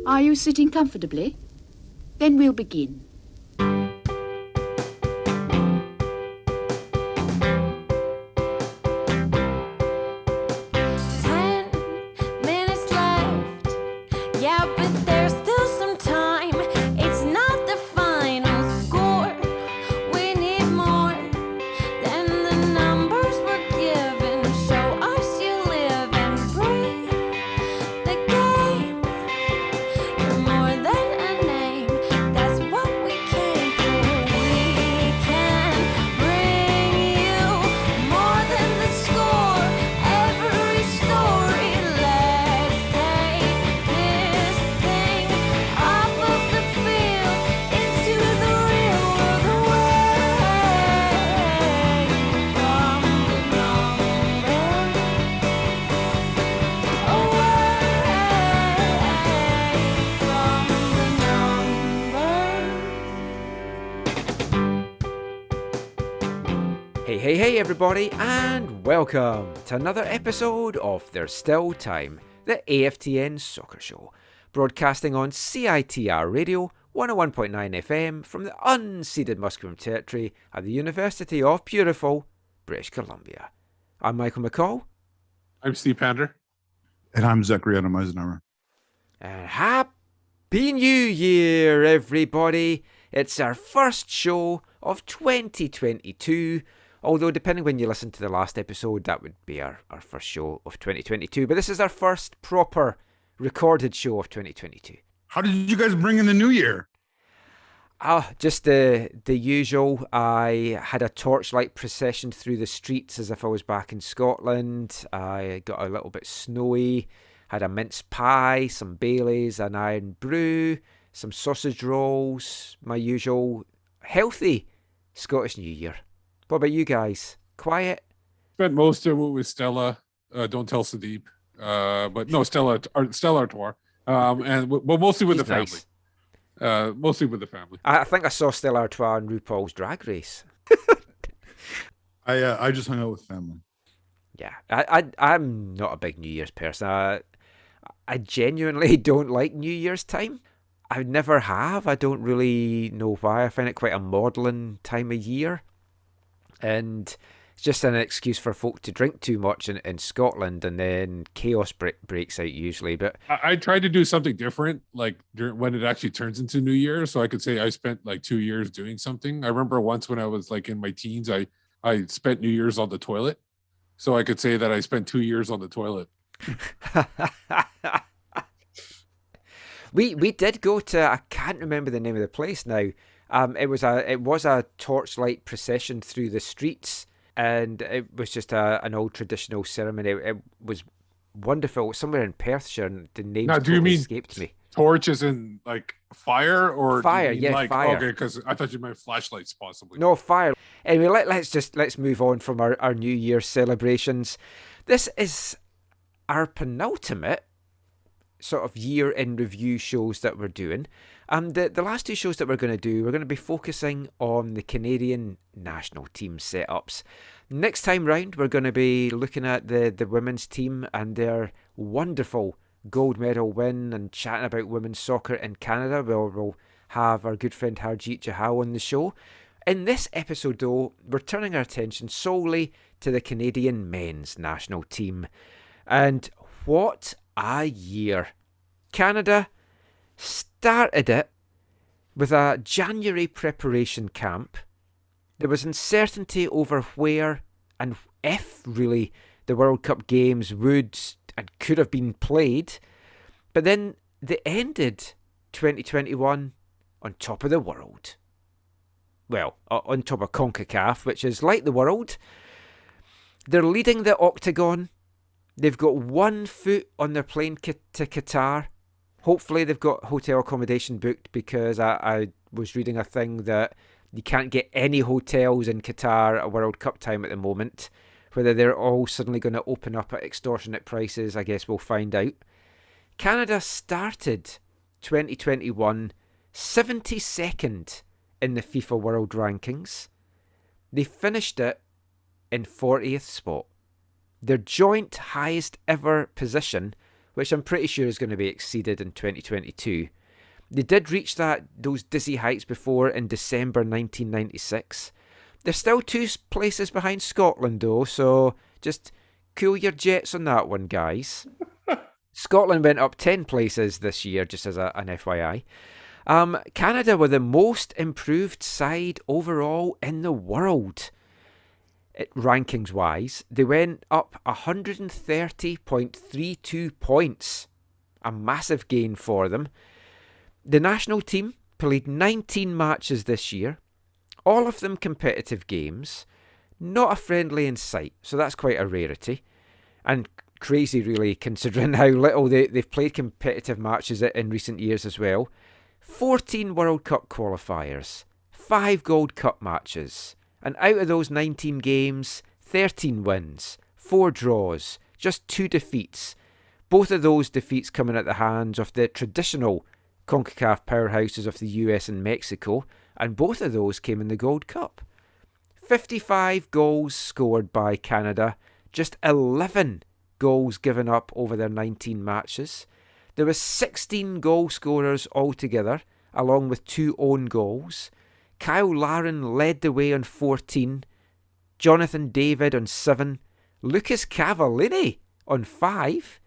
Are you sitting comfortably? Then we'll begin. 10 minutes left. Yeah, but there's still some time. It's not the final score. We need more than the numbers we're given. Show us you live and breathe the game. You're more than a name. That's what we came for. We can bring you more than the score. Every story. Let's take this thing off of the field into the real world away from the numbers. Hey everybody, and welcome to another episode of There's Still Time, the AFTN Soccer Show, broadcasting on CITR Radio 101.9 FM from the unceded Musqueam Territory at the University of beautiful British Columbia. I'm Michael McCall. I'm Steve Pander. And I'm Zachary Adam Eisenhower. And Happy New Year, everybody! It's our first show of 2022. Although, depending when you listen to the last episode, that would be our first show of 2022. But this is our first proper recorded show of 2022. How did you guys bring in the new year? Just the usual. I had a torchlight procession through the streets as if I was back in Scotland. I got a little bit snowy. Had a mince pie, some Baileys, an iron brew, some sausage rolls. My usual healthy Scottish New Year. What about you guys? Quiet? Spent most of it with Stella. Don't tell Sadeep. But no, Stella Artois. But mostly with He's the family. nice. Mostly with the family. I think I saw Stella Artois on RuPaul's Drag Race. I just hung out with family. Yeah, I'm not a big New Year's person. I genuinely don't like New Year's time. I never have. I don't really know why. I find it quite a maudlin time of year. And it's just an excuse for folk to drink too much in Scotland, and then chaos breaks out usually. But I tried to do something different, like when it actually turns into New Year, so I could say I spent like 2 years doing something. I remember once when I was like in my teens, I spent New Year's on the toilet, so I could say that I spent 2 years on the toilet. We did go to, I can't remember the name of the place now. It was a torchlight procession through the streets, and it was just an old traditional ceremony. It was wonderful. Somewhere in Perthshire, and the name totally escaped me. Torch as in like fire, or fire? do you mean Yeah, like, fire. Okay, because I thought you meant flashlights, possibly. No, fire. Anyway, let's move on from our New Year celebrations. This is our penultimate sort of year in review shows that we're doing. The last two shows that we're going to do, we're going to be focusing on the Canadian national team setups. Next time round, we're going to be looking at the women's team and their wonderful gold medal win and chatting about women's soccer in Canada. We'll have our good friend Harjeet Jahal on the show. In this episode, though, we're turning our attention solely to the Canadian men's national team. And what a year. Canada started it with a January preparation camp. There was uncertainty over where and if really the World Cup games would and could have been played. But then they ended 2021 on top of the world. Well, on top of CONCACAF, which is like the world. They're leading the octagon. They've got 1 foot on their plane to Qatar. Hopefully they've got hotel accommodation booked, because I was reading a thing that you can't get any hotels in Qatar at World Cup time at the moment. Whether they're all suddenly going to open up at extortionate prices, I guess we'll find out. Canada started 2021 72nd in the FIFA World Rankings. They finished it in 40th spot. Their joint highest ever position which I'm pretty sure is going to be exceeded in 2022. They did reach those dizzy heights before in December 1996. They're still 2 places behind Scotland though, so just cool your jets on that one, guys. Scotland went up 10 places this year, just as an FYI. Canada were the most improved side overall in the world. Rankings-wise, they went up 130.32 points. A massive gain for them. The national team played 19 matches this year, all of them competitive games, not a friendly in sight, so that's quite a rarity. And crazy, really, considering how little they've played competitive matches in recent years as well. 14 World Cup qualifiers, 5 Gold Cup matches, and out of those 19 games, 13 wins, 4 draws, just 2 defeats. Both of those defeats coming at the hands of the traditional CONCACAF powerhouses of the US and Mexico, and both of those came in the Gold Cup. 55 goals scored by Canada, just 11 goals given up over their 19 matches. There were 16 goal scorers altogether, along with 2 own goals. Kyle Larin led the way on 14, Jonathan David on 7, Lucas Cavallini on 5,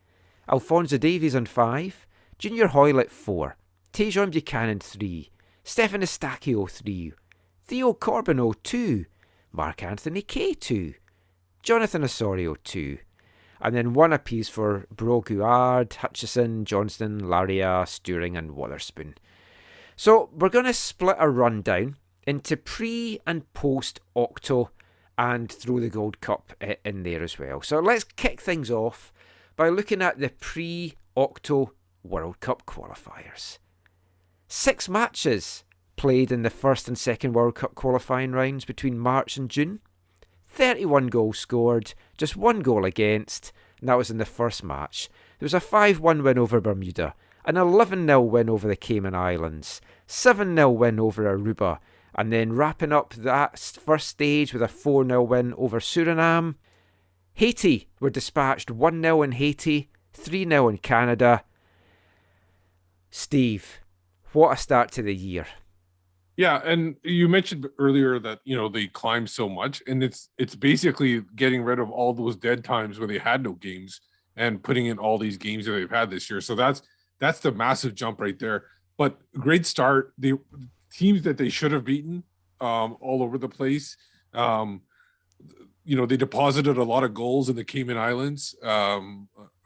Alphonso Davies on 5, Junior Hoylett 4, Tejon Buchanan 3, Stefan Eustachio 3, Theo Corbeau 2, Mark Anthony Kay 2, Jonathan Osorio 2, and then 1 apiece for Bro Guard, Hutchison, Johnston, Laria, Sturing and Wotherspoon. So we're going to split a rundown into pre and post Octo and throw the Gold Cup in there as well. So let's kick things off by looking at the pre-Octo World Cup qualifiers. 6 matches played in the first and second World Cup qualifying rounds between March and June. 31 goals scored, just 1 goal against, and that was in the first match. There was a 5-1 win over Bermuda, an 11-0 win over the Cayman Islands, 7-0 win over Aruba, and then wrapping up that first stage with a 4-0 win over Suriname. Haiti were dispatched 1-0 in Haiti, 3-0 in Canada. Steve, what a start to the year. Yeah, and you mentioned earlier that they climbed so much, and it's basically getting rid of all those dead times where they had no games and putting in all these games that they've had this year. So that's the massive jump right there. But great start. The teams that they should have beaten all over the place. They deposited a lot of goals in the Cayman Islands.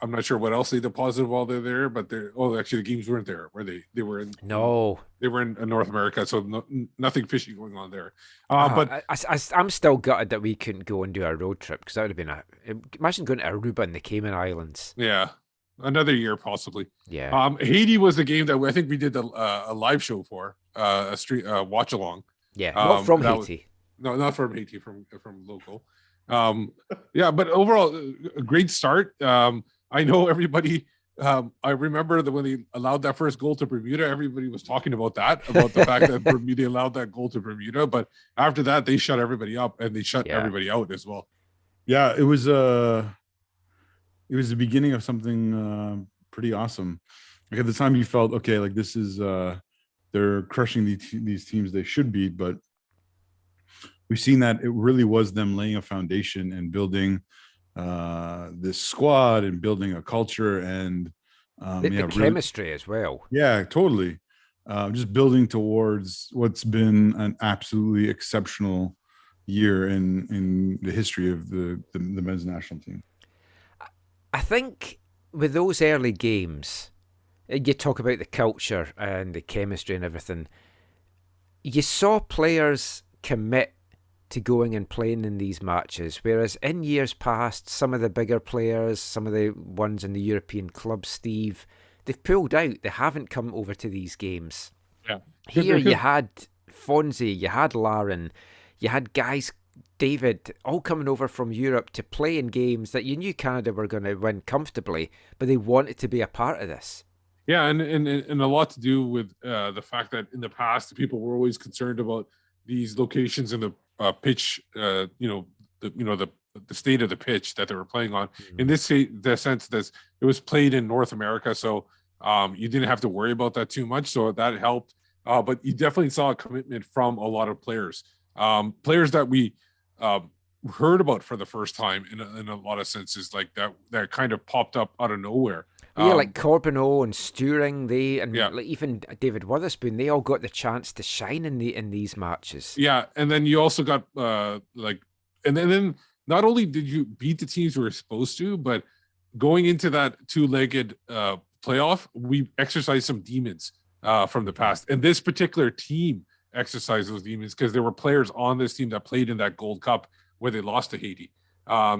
I'm not sure what else they deposited while they're there, but actually the games weren't there. Where they were in? No, they were in North America, so nothing fishy going on there. But I'm still gutted that we couldn't go and do our road trip, because that would have been imagine going to Aruba and the Cayman Islands. Yeah, another year possibly. Yeah. Haiti was the game that I think we did a live show for a street watch along. Yeah, not from Haiti. No, not from Haiti, from local. Yeah, but overall, a great start. I know everybody. I remember that when they allowed that first goal to Bermuda, everybody was talking about the fact that Bermuda allowed that goal to Bermuda. But after that, they shut everybody up and they shut everybody out as well. Yeah, it was the beginning of something pretty awesome. Like at the time, you felt okay, like this is they're crushing these teams they should beat, but we've seen that it really was them laying a foundation and building this squad and building a culture and the chemistry as well. Yeah, totally. Just building towards what's been an absolutely exceptional year in the history of the men's national team. I think with those early games, you talk about the culture and the chemistry and everything, you saw players commit to going and playing in these matches, whereas in years past, some of the bigger players, some of the ones in the European clubs, Steve, they've pulled out. They haven't come over to these games. Yeah. Here you had Fonzie, you had Larin, you had guys, David, all coming over from Europe to play in games that you knew Canada were going to win comfortably, but they wanted to be a part of this. Yeah, and a lot to do with the fact that in the past, people were always concerned about these locations in the pitch, the the state of the pitch that they were playing on. In the sense that it was played in North America, so you didn't have to worry about that too much. So that helped. But you definitely saw a commitment from a lot of players, players that we heard about for the first time in a lot of senses, like that kind of popped up out of nowhere. Like Corbineau and Sturing, Yeah. like even David Witherspoon, they all got the chance to shine in these matches. Yeah, and then you also got and then not only did you beat the teams we were supposed to, but going into that two-legged playoff, we exercised some demons from the past. And this particular team exercised those demons because there were players on this team that played in that Gold Cup where they lost to Haiti.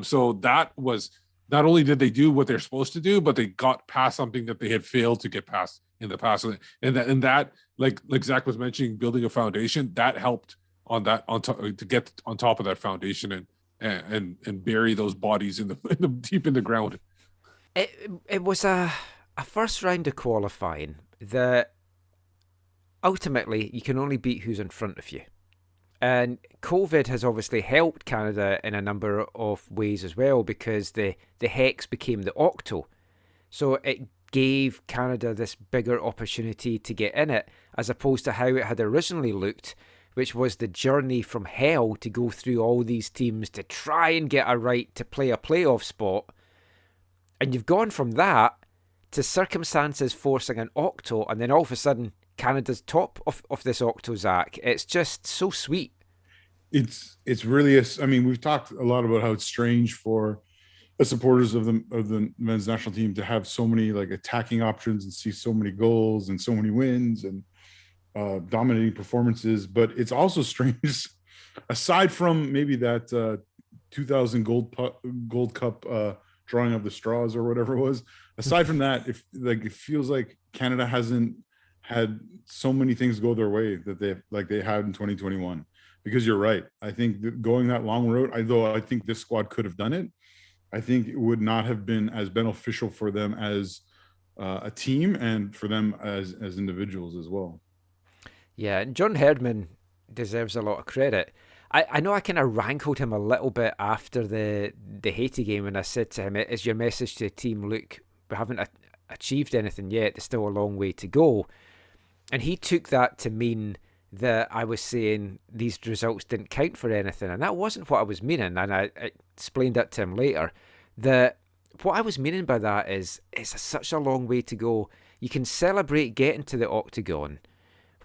So that was, not only did they do what they're supposed to do, but they got past something that they had failed to get past in the past. And that like Zach was mentioning, building a foundation, that helped on top, to get on top of that foundation and bury those bodies in the deep in the ground. It was a first round of qualifying that ultimately you can only beat who's in front of you. And COVID has obviously helped Canada in a number of ways as well, because the hex became the octo. So it gave Canada this bigger opportunity to get in it, as opposed to how it had originally looked, which was the journey from hell to go through all these teams to try and get a right to play a playoff spot. And you've gone from that to circumstances forcing an octo, and then all of a sudden Canada's top of this octo, Zach. It's just so sweet. It's really I mean, we've talked a lot about how it's strange for the supporters of the men's national team to have so many like attacking options and see so many goals and so many wins and dominating performances. But it's also strange, aside from maybe that 2000 Gold Cup drawing of the straws or whatever it was. Aside from that, it feels like Canada hasn't had so many things go their way that they had in 2021. Because you're right, I think going that long road, although I think this squad could have done it, I think it would not have been as beneficial for them as a team and for them as individuals as well. Yeah, and John Herdman deserves a lot of credit. I know I kind of rankled him a little bit after the Haiti game, and I said to him, "Is your message to the team, look, we haven't achieved anything yet, there's still a long way to go." And he took that to mean that I was saying these results didn't count for anything, and that wasn't what I was meaning, and I explained that to him later. That what I was meaning by that is it's such a long way to go. You can celebrate getting to the octagon,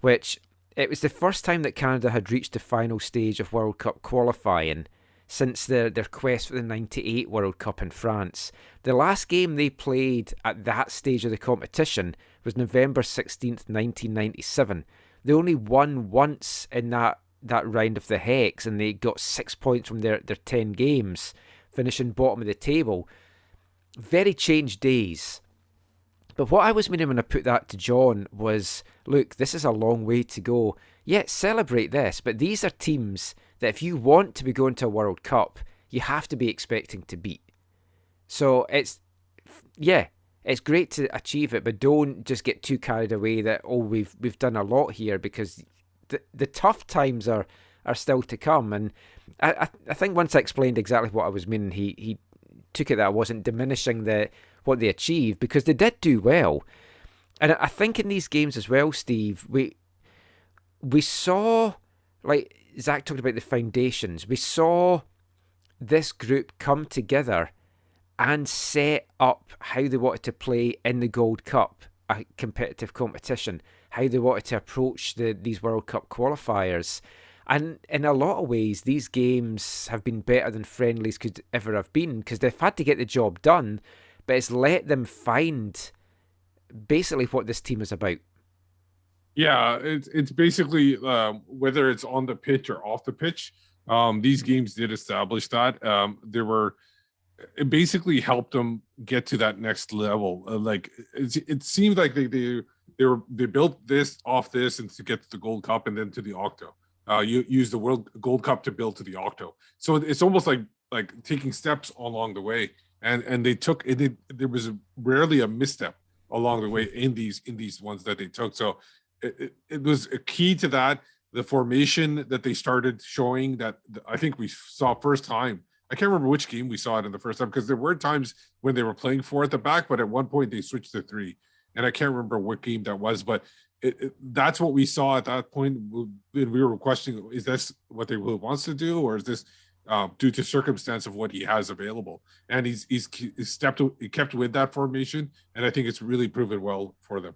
which it was the first time that Canada had reached the final stage of World Cup qualifying since their quest for the 98 World Cup in France. The last game they played at that stage of the competition was November 16th, 1997. They only won once in that round of the hex, and they got 6 points from their 10 games, finishing bottom of the table. Very changed days. But what I was meaning when I put that to John was, look, this is a long way to go. Yeah, celebrate this, but these are teams that if you want to be going to a World Cup, you have to be expecting to beat. So it's great to achieve it, but don't just get too carried away that, we've done a lot here, because the tough times are still to come. And I think once I explained exactly what I was meaning, he took it that I wasn't diminishing what they achieved, because they did do well. And I think in these games as well, Steve, we saw, like Zach talked about the foundations, we saw this group come together and set up how they wanted to play in the Gold Cup, a competitive competition, how they wanted to approach these World Cup qualifiers. And in a lot of ways, these games have been better than friendlies could ever have been, because they've had to get the job done, but it's let them find basically what this team is about. Yeah, it's basically whether it's on the pitch or off the pitch, these games did establish that. It basically helped them get to that next level. It seemed like they built this off this and to get to the Gold Cup and then to the Octo. You use the Gold Cup to build to the Octo. So it's almost like taking steps along the way, and they took it. There was rarely a misstep along the way in these ones that they took. So it was a key to that. The formation that they started showing, that I think we saw first time I can't remember which game we saw it in the first time, because there were times when they were playing 4 at the back, but at one point they switched to 3. And I can't remember what game that was, but that's what we saw at that point. We were questioning, is this what they really wants to do, or is this due to circumstance of what he has available? And he kept with that formation, and I think it's really proven well for them.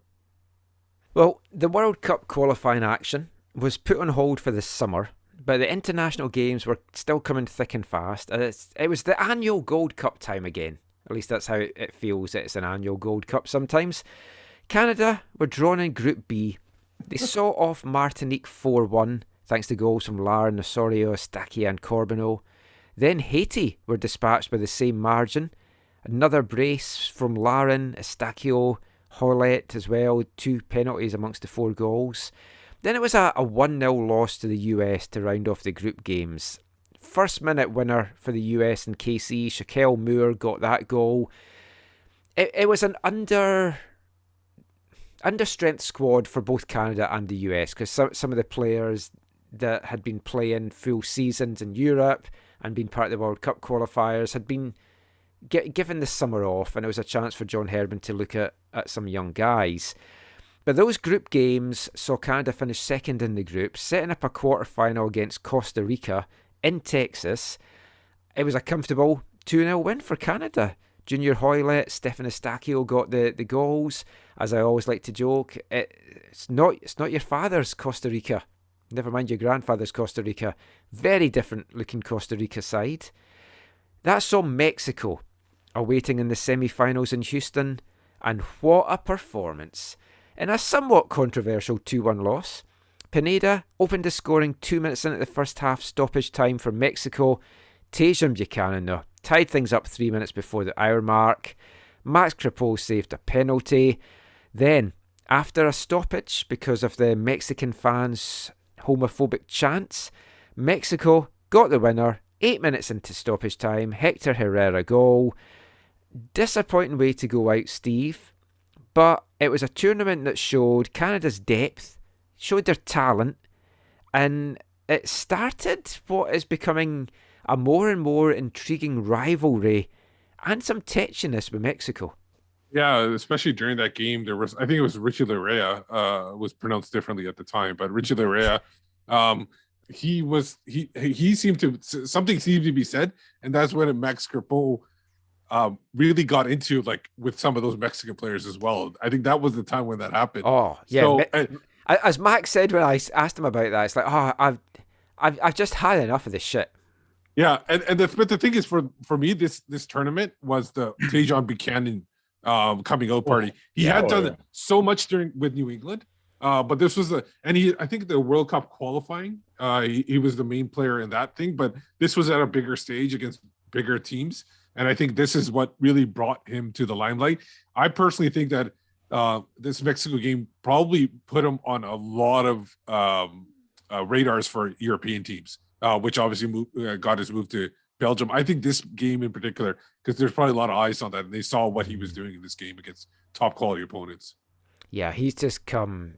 Well, the World Cup qualifying action was put on hold for the summer, but the international games were still coming thick and fast. It was the annual Gold Cup time again. At least that's how it feels. It's an annual Gold Cup sometimes. Canada were drawn in Group B. They saw off Martinique 4-1, thanks to goals from Larin, Osorio, Estaquia and Corbeau. Then Haiti were dispatched by the same margin. Another brace from Larin, Estaquio, Hollett as well. 2 penalties amongst the 4 goals. Then it was a 1-0 loss to the US to round off the group games. First minute winner for the US and KC. Shaquille Moore got that goal. It was an understrength squad for both Canada and the US, because some of the players that had been playing full seasons in Europe and been part of the World Cup qualifiers had been given the summer off, and it was a chance for John Herdman to look at some young guys. But those group games saw Canada finish second in the group, setting up a quarter-final against Costa Rica in Texas. It was a comfortable 2-0 win for Canada. Junior Hoylett, Stefan Estaquio got the goals. As I always like to joke, it's not your father's Costa Rica. Never mind your grandfather's Costa Rica. Very different looking Costa Rica side. That saw Mexico awaiting in the semi-finals in Houston. And what a performance. In a somewhat controversial 2-1 loss, Pineda opened the scoring 2 minutes into the first half stoppage time for Mexico. Tejan Buchanan, though, tied things up 3 minutes before the hour mark. Max Crepeau saved a penalty. Then, after a stoppage because of the Mexican fans' homophobic chants, Mexico got the winner 8 minutes into stoppage time. Hector Herrera goal. Disappointing way to go out, Steve. But it was a tournament that showed Canada's depth, showed their talent, and it started what is becoming a more and more intriguing rivalry and some tetchiness with Mexico. Yeah, especially during that game, there was, I think it was Richie Larea, was pronounced differently at the time, but Richie Larea, he seemed to, something seemed to be said, and that's when Max Crepeau really got into, like, with some of those Mexican players as well. I think that was the time when that happened. Oh, yeah. So, as Max said when I asked him about that, it's like, I've just had enough of this shit. Yeah, but the thing is, for me, this tournament was the Tejan Buchanan coming out party. He had done so much with New England, but this was I think the World Cup qualifying, he was the main player in that thing, but this was at a bigger stage against bigger teams. And I think this is what really brought him to the limelight. I personally think that this Mexico game probably put him on a lot of radars for European teams, which obviously got his move to Belgium. I think this game in particular, because there's probably a lot of eyes on that, and they saw what he was doing in this game against top quality opponents. Yeah, he's just come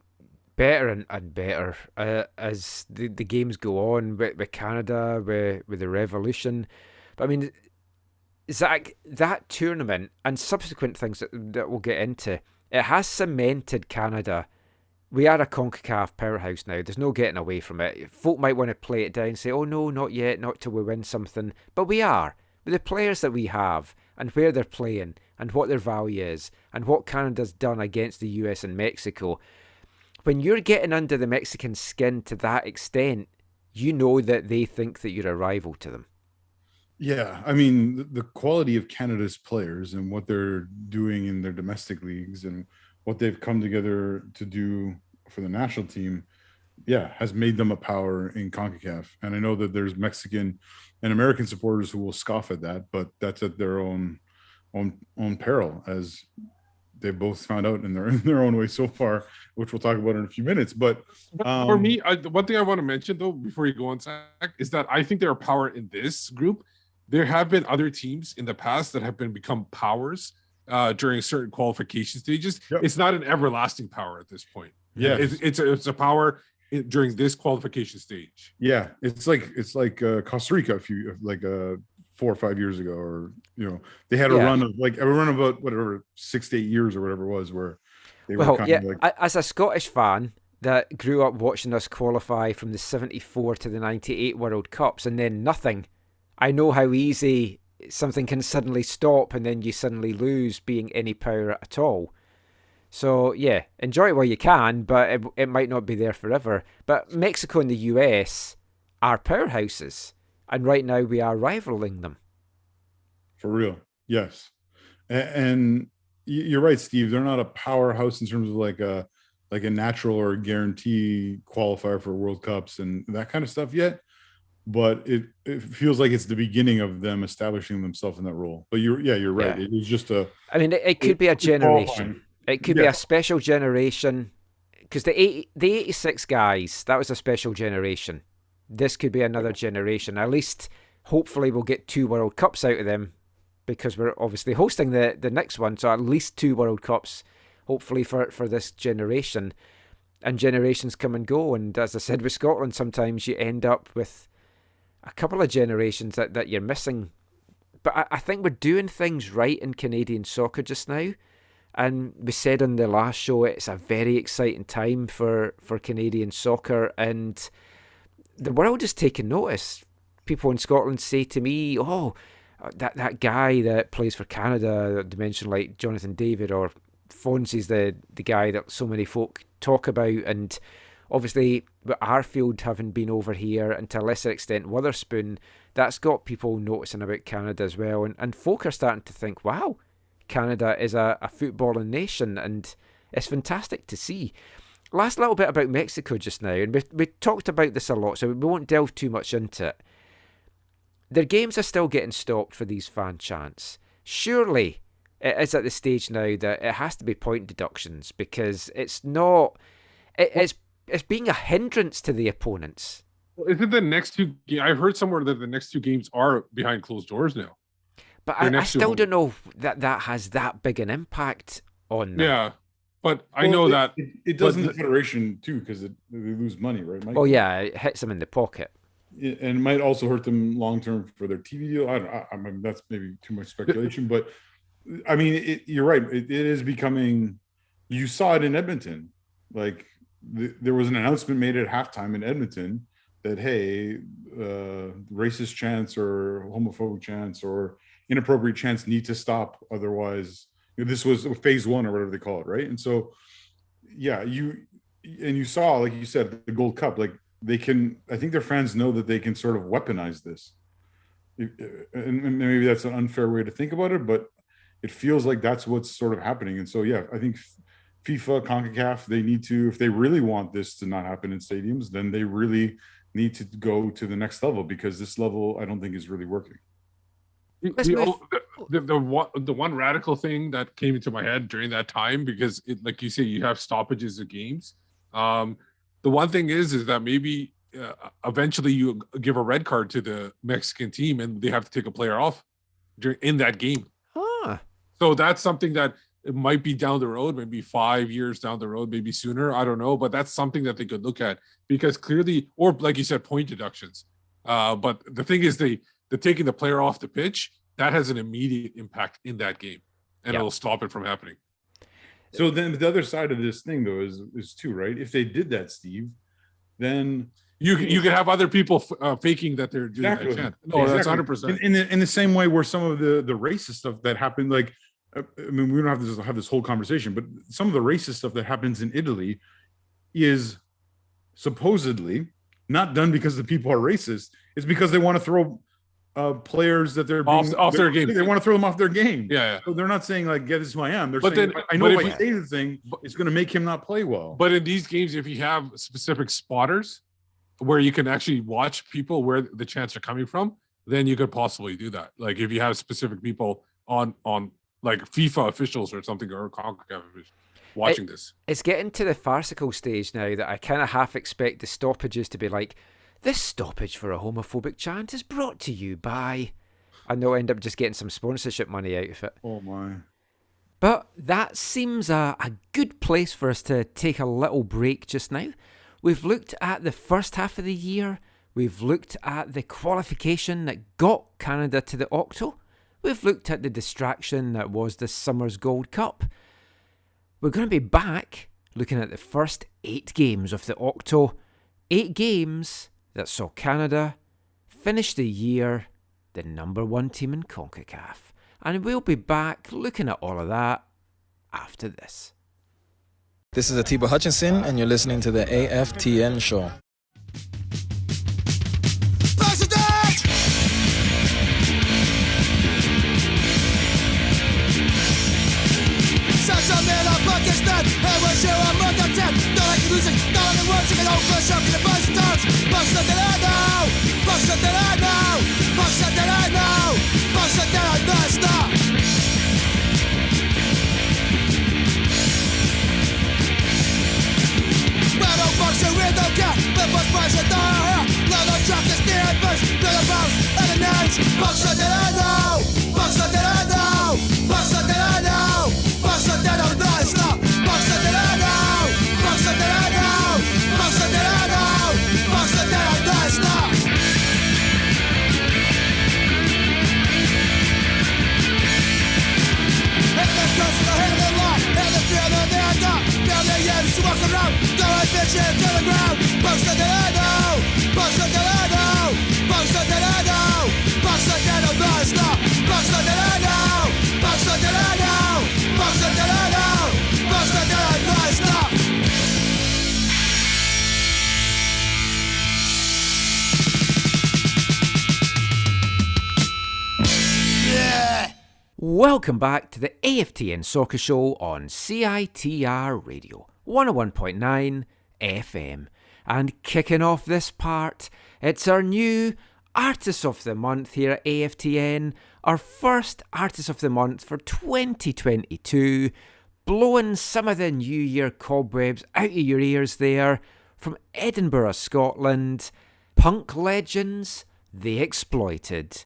better and better as the games go on with Canada, with the Revolution. But I mean, Zach, that tournament and subsequent things that we'll get into, it has cemented Canada. We are a CONCACAF powerhouse now. There's no getting away from it. Folk might want to play it down and say, oh no, not yet, not till we win something. But we are. With the players that we have and where they're playing and what their value is and what Canada's done against the US and Mexico. When you're getting under the Mexican skin to that extent, you know that they think that you're a rival to them. Yeah, I mean, the quality of Canada's players and what they're doing in their domestic leagues and what they've come together to do for the national team, has made them a power in CONCACAF. And I know that there's Mexican and American supporters who will scoff at that, but that's at their own peril, as they both found out in their own way so far, which we'll talk about in a few minutes. But for me, one thing I want to mention, though, before you go on, Zach, is that I think they're a power in this group. There have been other teams in the past that have become powers during certain qualification stages. Yep. It's not an everlasting power at this point. Yeah, it's a power during this qualification stage. Yeah, it's like Costa Rica 4 or 5 years ago, or they had a Yeah. run of about whatever 6 to 8 years or whatever it was, where they were Well, kind yeah, of like, as a Scottish fan that grew up watching us qualify from the 74 to the 98 World Cups and then nothing, I know how easy something can suddenly stop and then you suddenly lose being any power at all. So, yeah, enjoy it while you can, but it might not be there forever. But Mexico and the US are powerhouses, and right now we are rivaling them. for real, yes. And you're right, Steve. They're not a powerhouse in terms of like a natural or a guarantee qualifier for World Cups and that kind of stuff yet. But it feels like it's the beginning of them establishing themselves in that role. But you're right. Yeah. It was just I mean, it could be a generation. It could be a special generation, because the 86 guys, that was a special generation. This could be another generation. At least, hopefully, we'll get 2 World Cups out of them, because we're obviously hosting the next one. So at least 2 World Cups, hopefully, for this generation. And generations come and go. And as I said with Scotland, sometimes you end up with a couple of generations that you're missing. But I think we're doing things right in Canadian soccer just now. And we said on the last show, it's a very exciting time for Canadian soccer, and the world is taking notice. People in Scotland say to me, oh, that guy that plays for Canada, they mention like Jonathan David, or Fonzie's the guy that so many folk talk about. And obviously, with Arfield having been over here, and to a lesser extent Witherspoon, that's got people noticing about Canada as well. And folk are starting to think, wow, Canada is a footballing nation, and it's fantastic to see. Last little bit about Mexico just now, and we talked about this a lot, so we won't delve too much into it. Their games are still getting stopped for these fan chants. Surely it is at the stage now that it has to be point deductions, because it's not... It's being a hindrance to the opponents. Well, isn't the next 2... I've heard somewhere that the next 2 games are behind closed doors now. But I still don't know that has that big an impact on them. Yeah, but I know that... It does in the Federation, too, because they lose money, right, Mike? Oh, yeah, it hits them in the pocket. And it might also hurt them long-term for their TV deal. I mean, that's maybe too much speculation, but, I mean, you're right. It is becoming... You saw it in Edmonton. Like, there was an announcement made at halftime in Edmonton that, hey, racist chants or homophobic chants or inappropriate chants need to stop, otherwise this was phase 1 or whatever they call it, right? And so you saw, like you said, the Gold Cup, like I think their fans know that they can sort of weaponize this, and maybe that's an unfair way to think about it, but it feels like that's what's sort of happening. And so I think FIFA, CONCACAF, they need to, if they really want this to not happen in stadiums, then they really need to go to the next level, because this level I don't think is really working. The one radical thing that came into my head during that time, because like you say, you have stoppages of games. The one thing is that maybe eventually you give a red card to the Mexican team and they have to take a player off in that game. So that's something that it might be down the road, maybe 5 years down the road, maybe sooner. I don't know, but that's something that they could look at, because clearly, or like you said, point deductions. But the thing is, the taking the player off the pitch, that has an immediate impact in that game, and it'll stop it from happening. So then the other side of this thing, though, is too, right? If they did that, Steve, then you could have other people faking that they're doing that chant. No, that's 100%. In the same way where some of the racist stuff that happened, like, I mean, we don't have to have this whole conversation, but some of the racist stuff that happens in Italy is supposedly not done because the people are racist. It's because they want to throw players that they're off their game. They want to throw them off their game. Yeah. So they're not saying like, "Get this is who I am." They're but saying, then, "I know if I say the thing, it's going to make him not play well." But in these games, if you have specific spotters where you can actually watch people where the chants are coming from, then you could possibly do that. Like if you have specific people on like FIFA officials or something, or CONCACAF officials watching this. It's getting to the farcical stage now that I kind of half expect the stoppages to be like, this stoppage for a homophobic chant is brought to you by... And they'll end up just getting some sponsorship money out of it. Oh my. But that seems a good place for us to take a little break just now. We've looked at the first half of the year. We've looked at the qualification that got Canada to the Octo. We've looked at the distraction that was this summer's Gold Cup. We're going to be back looking at the first 8 games of the Octo. 8 games that saw Canada finish the year the number 1 team in CONCACAF. And we'll be back looking at all of that after this. This is Atiba Hutchinson, and you're listening to the AFTN Show. Pakistan, and we're sure I'm not that dead. Don't like the music, don't like the words, you can hold for shock in the buzz and talks. Bucks that I know, bucks that I know, bucks that I know, bucks that I know, stop. Battle box and we don't care, the bus price and the hair. No, no truck is the advice, no, the bounce, and the names. Bucks that I know, bucks that I know, bucks that I know, bucks that I know. Welcome back to the AFTN Soccer Show on CITR Radio 101.9 FM. And kicking off this part, it's our new Artist of the Month here at AFTN. Our first Artist of the Month for 2022. Blowing some of the New Year cobwebs out of your ears there. From Edinburgh, Scotland, punk legends, The Exploited.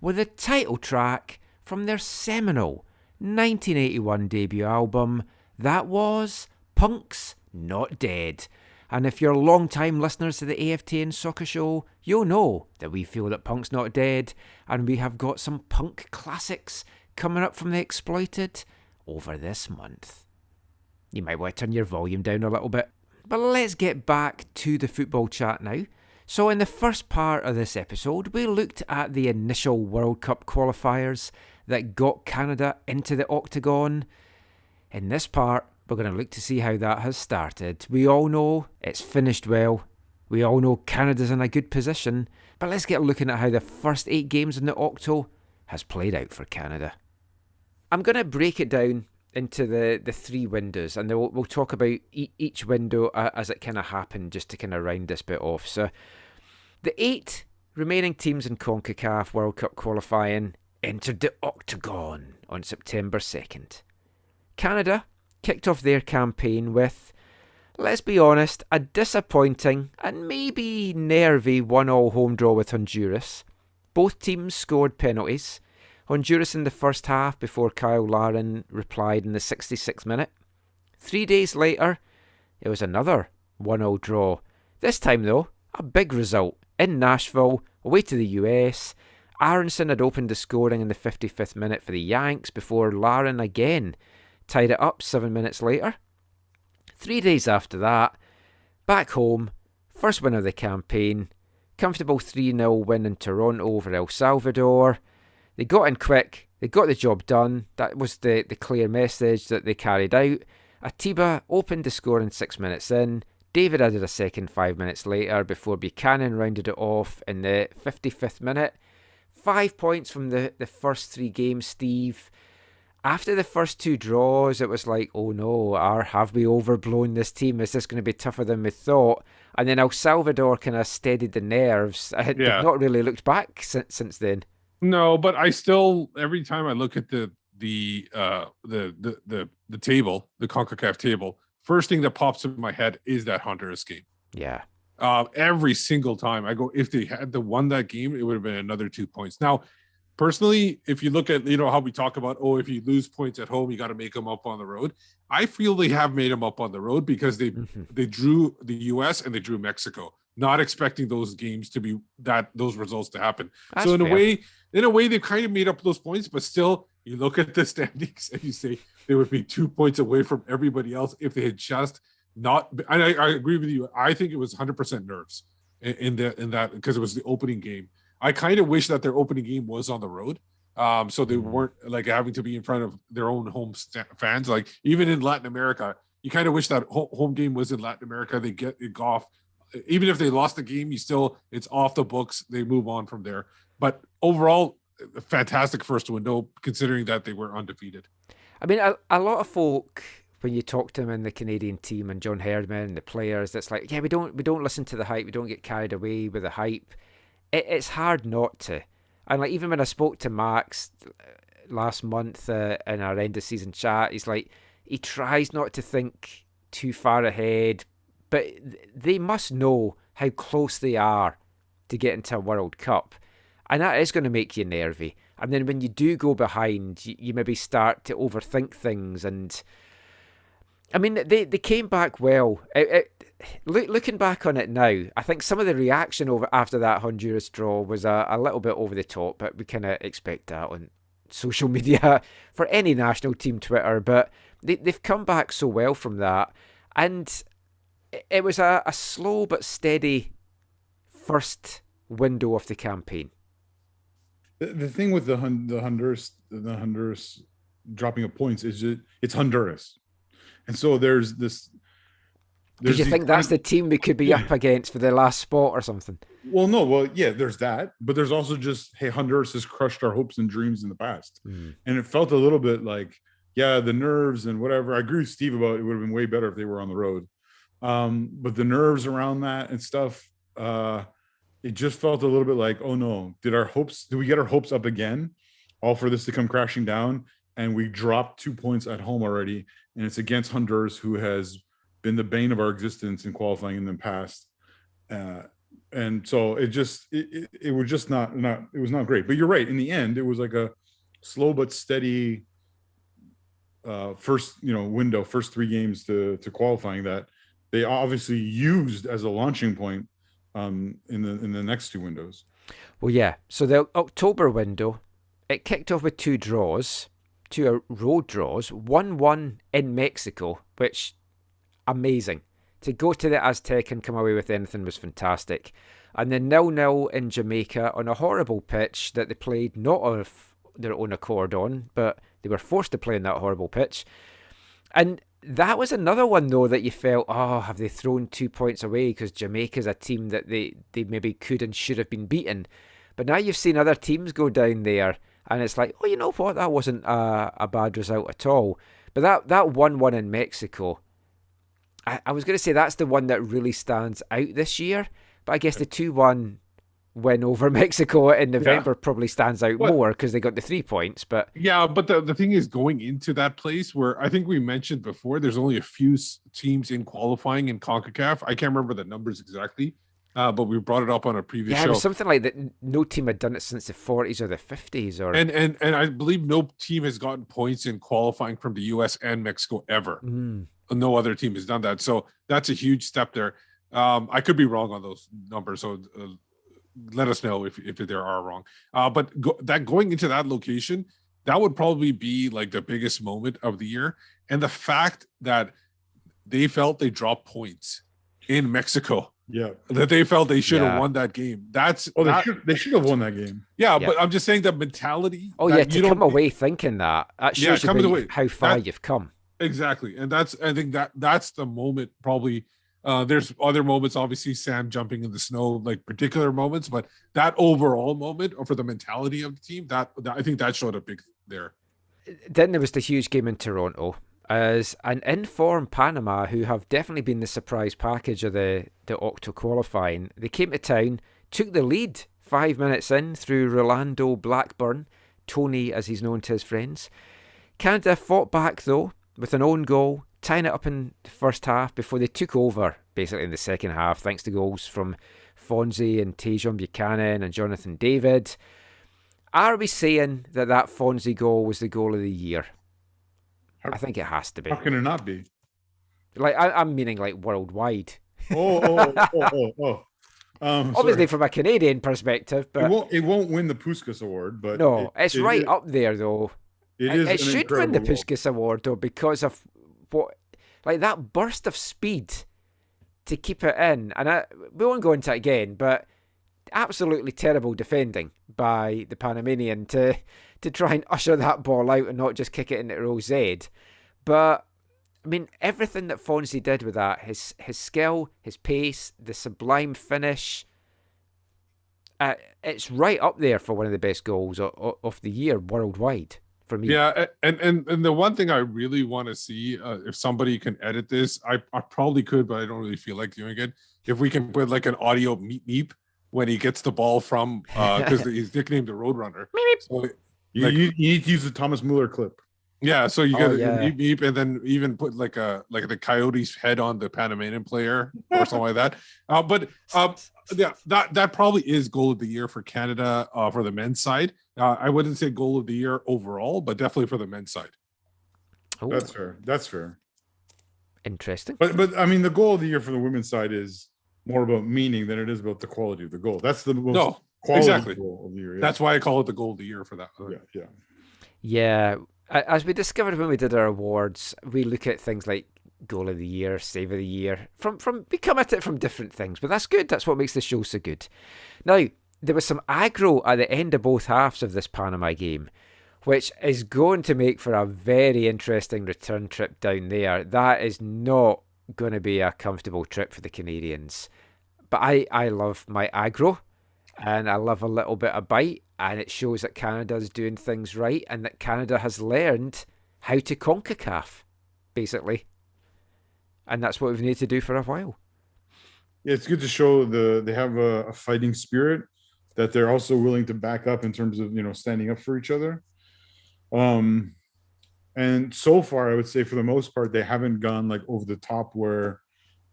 With a title track from their seminal 1981 debut album, that was Punk's Not Dead. And if you're long-time listeners to the AFTN Soccer Show, you'll know that we feel that Punk's Not Dead, and we have got some punk classics coming up from The Exploited over this month. You might want to turn your volume down a little bit. But let's get back to the football chat now. So in the first part of this episode, we looked at the initial World Cup qualifiers that got Canada into the octagon. In this part, we're going to look to see how that has started. We all know it's finished well. We all know Canada's in a good position. But let's get looking at how the first 8 games in the Octo has played out for Canada. I'm going to break it down into the 3 windows, and then we'll talk about each window as it kind of happened, just to kind of round this bit off. So the 8 remaining teams in CONCACAF World Cup qualifying entered the octagon on September 2nd. Canada kicked off their campaign with, let's be honest, a disappointing and maybe nervy 1-1 home draw with Honduras. Both teams scored penalties. Honduras in the first half before Kyle Larin replied in the 66th minute. 3 days later, it was another 1-1 draw. This time though, a big result in Nashville, away to the US. Aronson had opened the scoring in the 55th minute for the Yanks before Larin again tied it up 7 minutes later. 3 days after that, back home, first win of the campaign, comfortable 3-0 win in Toronto over El Salvador. They got in quick, they got the job done. That was the clear message that they carried out. Atiba opened the scoring 6 minutes in. David added a second 5 minutes later before Buchanan rounded it off in the 55th minute. 5 points from the first 3 games, Steve. After the first 2 draws, it was like, oh no, have we overblown this team? Is this going to be tougher than we thought? And then El Salvador kind of steadied the nerves. They've not really looked back since then. No, but I still, every time I look at the table, the CONCACAF table, first thing that pops in my head is that Honduras game. Yeah. Every single time I go, if they had won that game, it would have been another 2 points. Now, personally, if you look at, how we talk about, if you lose points at home, you got to make them up on the road. I feel they have made them up on the road because they drew the US and they drew Mexico. not expecting those games to be those results to happen. That's so in fair. a way, they've kind of made up those points, but still, you look at the standings and you say they would be 2 points away from everybody else if they had just not. And I agree with you. I think it was 100% nerves in that because it was the opening game. I kind of wish that their opening game was on the road. So they weren't like having to be in front of their own home fans. Like even in Latin America, you kind of wish that home game was in Latin America. They get it off. Even if they lost the game, it's off the books. They move on from there. But overall, a fantastic first window considering that they were undefeated. I mean, a lot of folk, when you talk to them in the Canadian team and John Herdman and the players, it's like, yeah, we don't listen to the hype. We don't get carried away with the hype. It's hard not to. And like even when I spoke to Max last month in our end of season chat, he's like, he tries not to think too far ahead, but they must know how close they are to get into a World Cup. And that is going to make you nervy. And then when you do go behind, you maybe start to overthink things. And I mean, they came back well. Looking back on it now, I think some of the reaction after that Honduras draw was a little bit over the top, but we kind of expect that on social media for any national team Twitter. But they've come back so well from that. And it was a slow but steady first window of the campaign. The thing with the Honduras dropping of points is it's Honduras, and so there's this. Did you think that's the team we could be up against for the last spot or something? Well, no. Well, yeah, there's that, but there's also just, hey, Honduras has crushed our hopes and dreams in the past, and it felt a little bit like, yeah, the nerves and whatever. I agree with Steve about it would have been way better if they were on the road, but the nerves around that and stuff. It just felt a little bit like, oh no, did we get our hopes up again, all for this to come crashing down? And we dropped 2 points at home already, and it's against Honduras, who has been the bane of our existence in qualifying in the past. And so it was just not it was not great. But you're right. In the end, it was like a slow but steady first window, first 3 games to qualifying that they obviously used as a launching point in the next 2 windows. Well, yeah. So the October window, it kicked off with 2 road draws, 1-1 in Mexico, which amazing. To go to the Aztec and come away with anything was fantastic. And then 0-0 in Jamaica on a horrible pitch that they played not of their own accord on, but they were forced to play on that horrible pitch. And that was another one, though, that you felt, oh, have they thrown 2 points away? Because Jamaica's a team that they maybe could and should have been beaten. But now you've seen other teams go down there, and it's like, oh, you know what? That wasn't a bad result at all. But that 1-1 in Mexico, I was going to say that's the one that really stands out this year. But I guess the 2-1 win over Mexico in November probably stands out more because they got the 3 points. But yeah, but the thing is, going into that place where I think we mentioned before, there's only a few teams in qualifying in CONCACAF. I can't remember the numbers exactly, but we brought it up on a previous show. It was something like that. No team had done it since the 40s or the 50s, and I believe no team has gotten points in qualifying from the US and Mexico ever. No other team has done that, so that's a huge step there. I could be wrong on those numbers, so let us know if there are wrong. But going into that location, that would probably be like the biggest moment of the year. And the fact that they felt they dropped points in Mexico, that they felt they should have won that game. They should have won that game. Yeah, but I'm just saying the mentality. Oh yeah, to come away thinking that shows you how far you've come. Exactly, and I think that's the moment probably. There's other moments, obviously, Sam jumping in the snow, like particular moments, but that overall moment, or for the mentality of the team, that I think that showed up big there. Then there was the huge game in Toronto as an informed Panama, who have definitely been the surprise package of the Octo qualifying. They came to town, took the lead 5 minutes in through Rolando Blackburn, Tony as he's known to his friends. Canada fought back though with an own goal, tying it up in the first half before they took over basically in the second half, thanks to goals from Fonzie and Tajon Buchanan and Jonathan David. Are we saying that Fonzie goal was the goal of the year? I think it has to be. How can it not be? Like I'm meaning like worldwide. Oh. Obviously, from a Canadian perspective, but it won't win the Puskas Award, but no, it's right up there though. It should win the incredible goal. Puskas Award though because of that burst of speed to keep it in, and we won't go into it again, but absolutely terrible defending by the Panamanian to try and usher that ball out and not just kick it into row Z. But I mean, everything that Fonzie did with that, his skill, his pace, the sublime finish, it's right up there for one of the best goals of the year worldwide for me. Yeah, and the one thing I really want to see, if somebody can edit this, I probably could, but I don't really feel like doing it. If we can put like an audio meep when he gets the ball from, because he's nicknamed the Roadrunner. So, you need to use the Thomas Muller clip. Yeah, so you got meep meep, and then even put like the Coyotes head on the Panamanian player or something like that. Yeah, that probably is goal of the year for Canada for the men's side. I wouldn't say goal of the year overall, but definitely for the men's side. Oh. That's fair. Interesting. But I mean, the goal of the year for the women's side is more about meaning than it is about the quality of the goal. That's the most quality goal of the year. Yeah. That's why I call it the goal of the year for that. Yeah. As we discovered when we did our awards, we look at things like goal of the year, save of the year. We come at it from different things, but that's good. That's what makes the show so good. Now, there was some aggro at the end of both halves of this Panama game, which is going to make for a very interesting return trip down there. That is not going to be a comfortable trip for the Canadians. But I love my aggro, and I love a little bit of bite, and it shows that Canada's doing things right and that Canada has learned how to CONCACAF, basically. And that's what we've needed to do for a while. Yeah, it's good to show they have a fighting spirit that they're also willing to back up in terms of, standing up for each other. And so far, I would say for the most part, they haven't gone like over the top where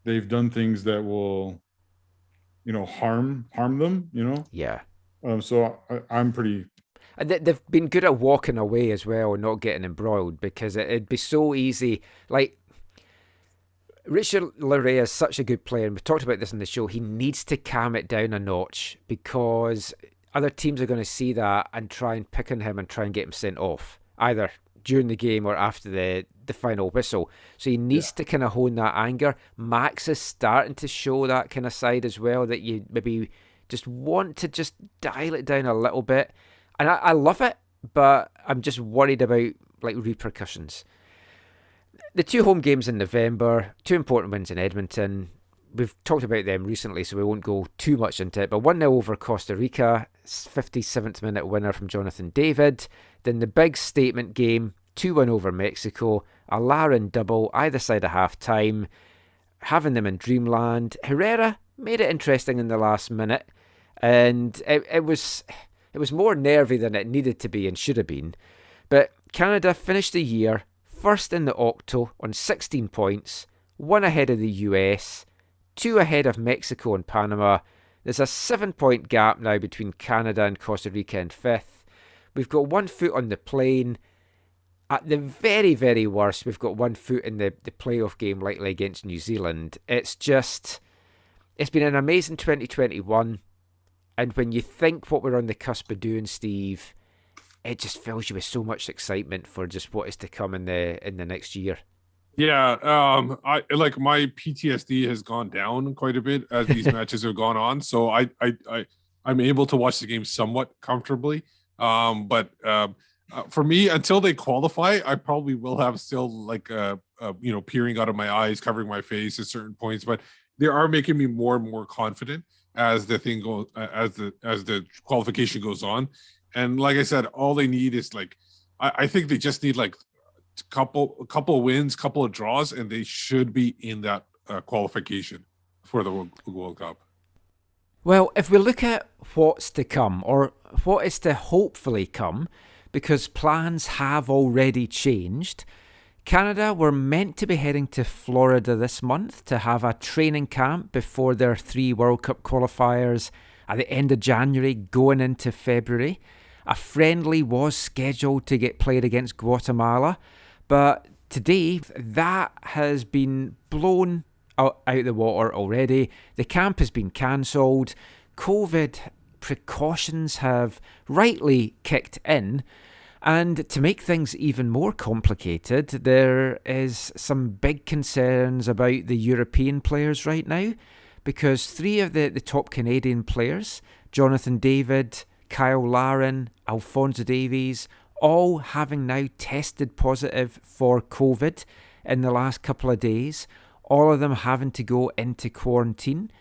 they've done things that will, harm them, Yeah. So I'm pretty... And they've been good at walking away as well and not getting embroiled, because it'd be so easy. Like, Richard Larea is such a good player, and we've talked about this in the show. He needs to calm it down a notch because other teams are going to see that and try and pick on him and try and get him sent off, either during the game or after the final whistle. So he needs to kind of hone that anger. Max is starting to show that kind of side as well, that you maybe just want to just dial it down a little bit. And I love it, but I'm just worried about like repercussions. The 2 home games in November, 2 important wins in Edmonton. We've talked about them recently, so we won't go too much into it. But 1-0 over Costa Rica, 57th minute winner from Jonathan David. Then the big statement game, 2-1 over Mexico, a Larin double either side of half-time, having them in dreamland. Herrera made it interesting in the last minute, and it was more nervy than it needed to be and should have been. But Canada finished the year first in the Octo on 16 points, 1 ahead of the US, 2 ahead of Mexico and Panama. There's a 7-point gap now between Canada and Costa Rica in 5th. We've got 1 foot on the plane. At the very, very worst, we've got 1 foot in the playoff game likely against New Zealand. It's been an amazing 2021. And when you think what we're on the cusp of doing, Steve, it just fills you with so much excitement for just what is to come in the next year. Yeah, I like my PTSD has gone down quite a bit as these matches have gone on, so I'm able to watch the game somewhat comfortably. But for me, until they qualify, I probably will have still like peering out of my eyes, covering my face at certain points. But they are making me more and more confident as the thing goes, as the qualification goes on. And like I said, all they need is like, I think they just need like a couple of wins, couple of draws, and they should be in that qualification for the World Cup. Well, if we look at what's to come, or what is to hopefully come, because plans have already changed, Canada were meant to be heading to Florida this month to have a training camp before their 3 World Cup qualifiers at the end of January going into February. A friendly was scheduled to get played against Guatemala, but today that has been blown out the water already. The camp has been cancelled. COVID precautions have rightly kicked in. And to make things even more complicated, there is some big concerns about the European players right now, because 3 of the top Canadian players, Jonathan David, Kyle Larin, Alphonso Davies, all having now tested positive for COVID in the last couple of days, all of them having to go into quarantine.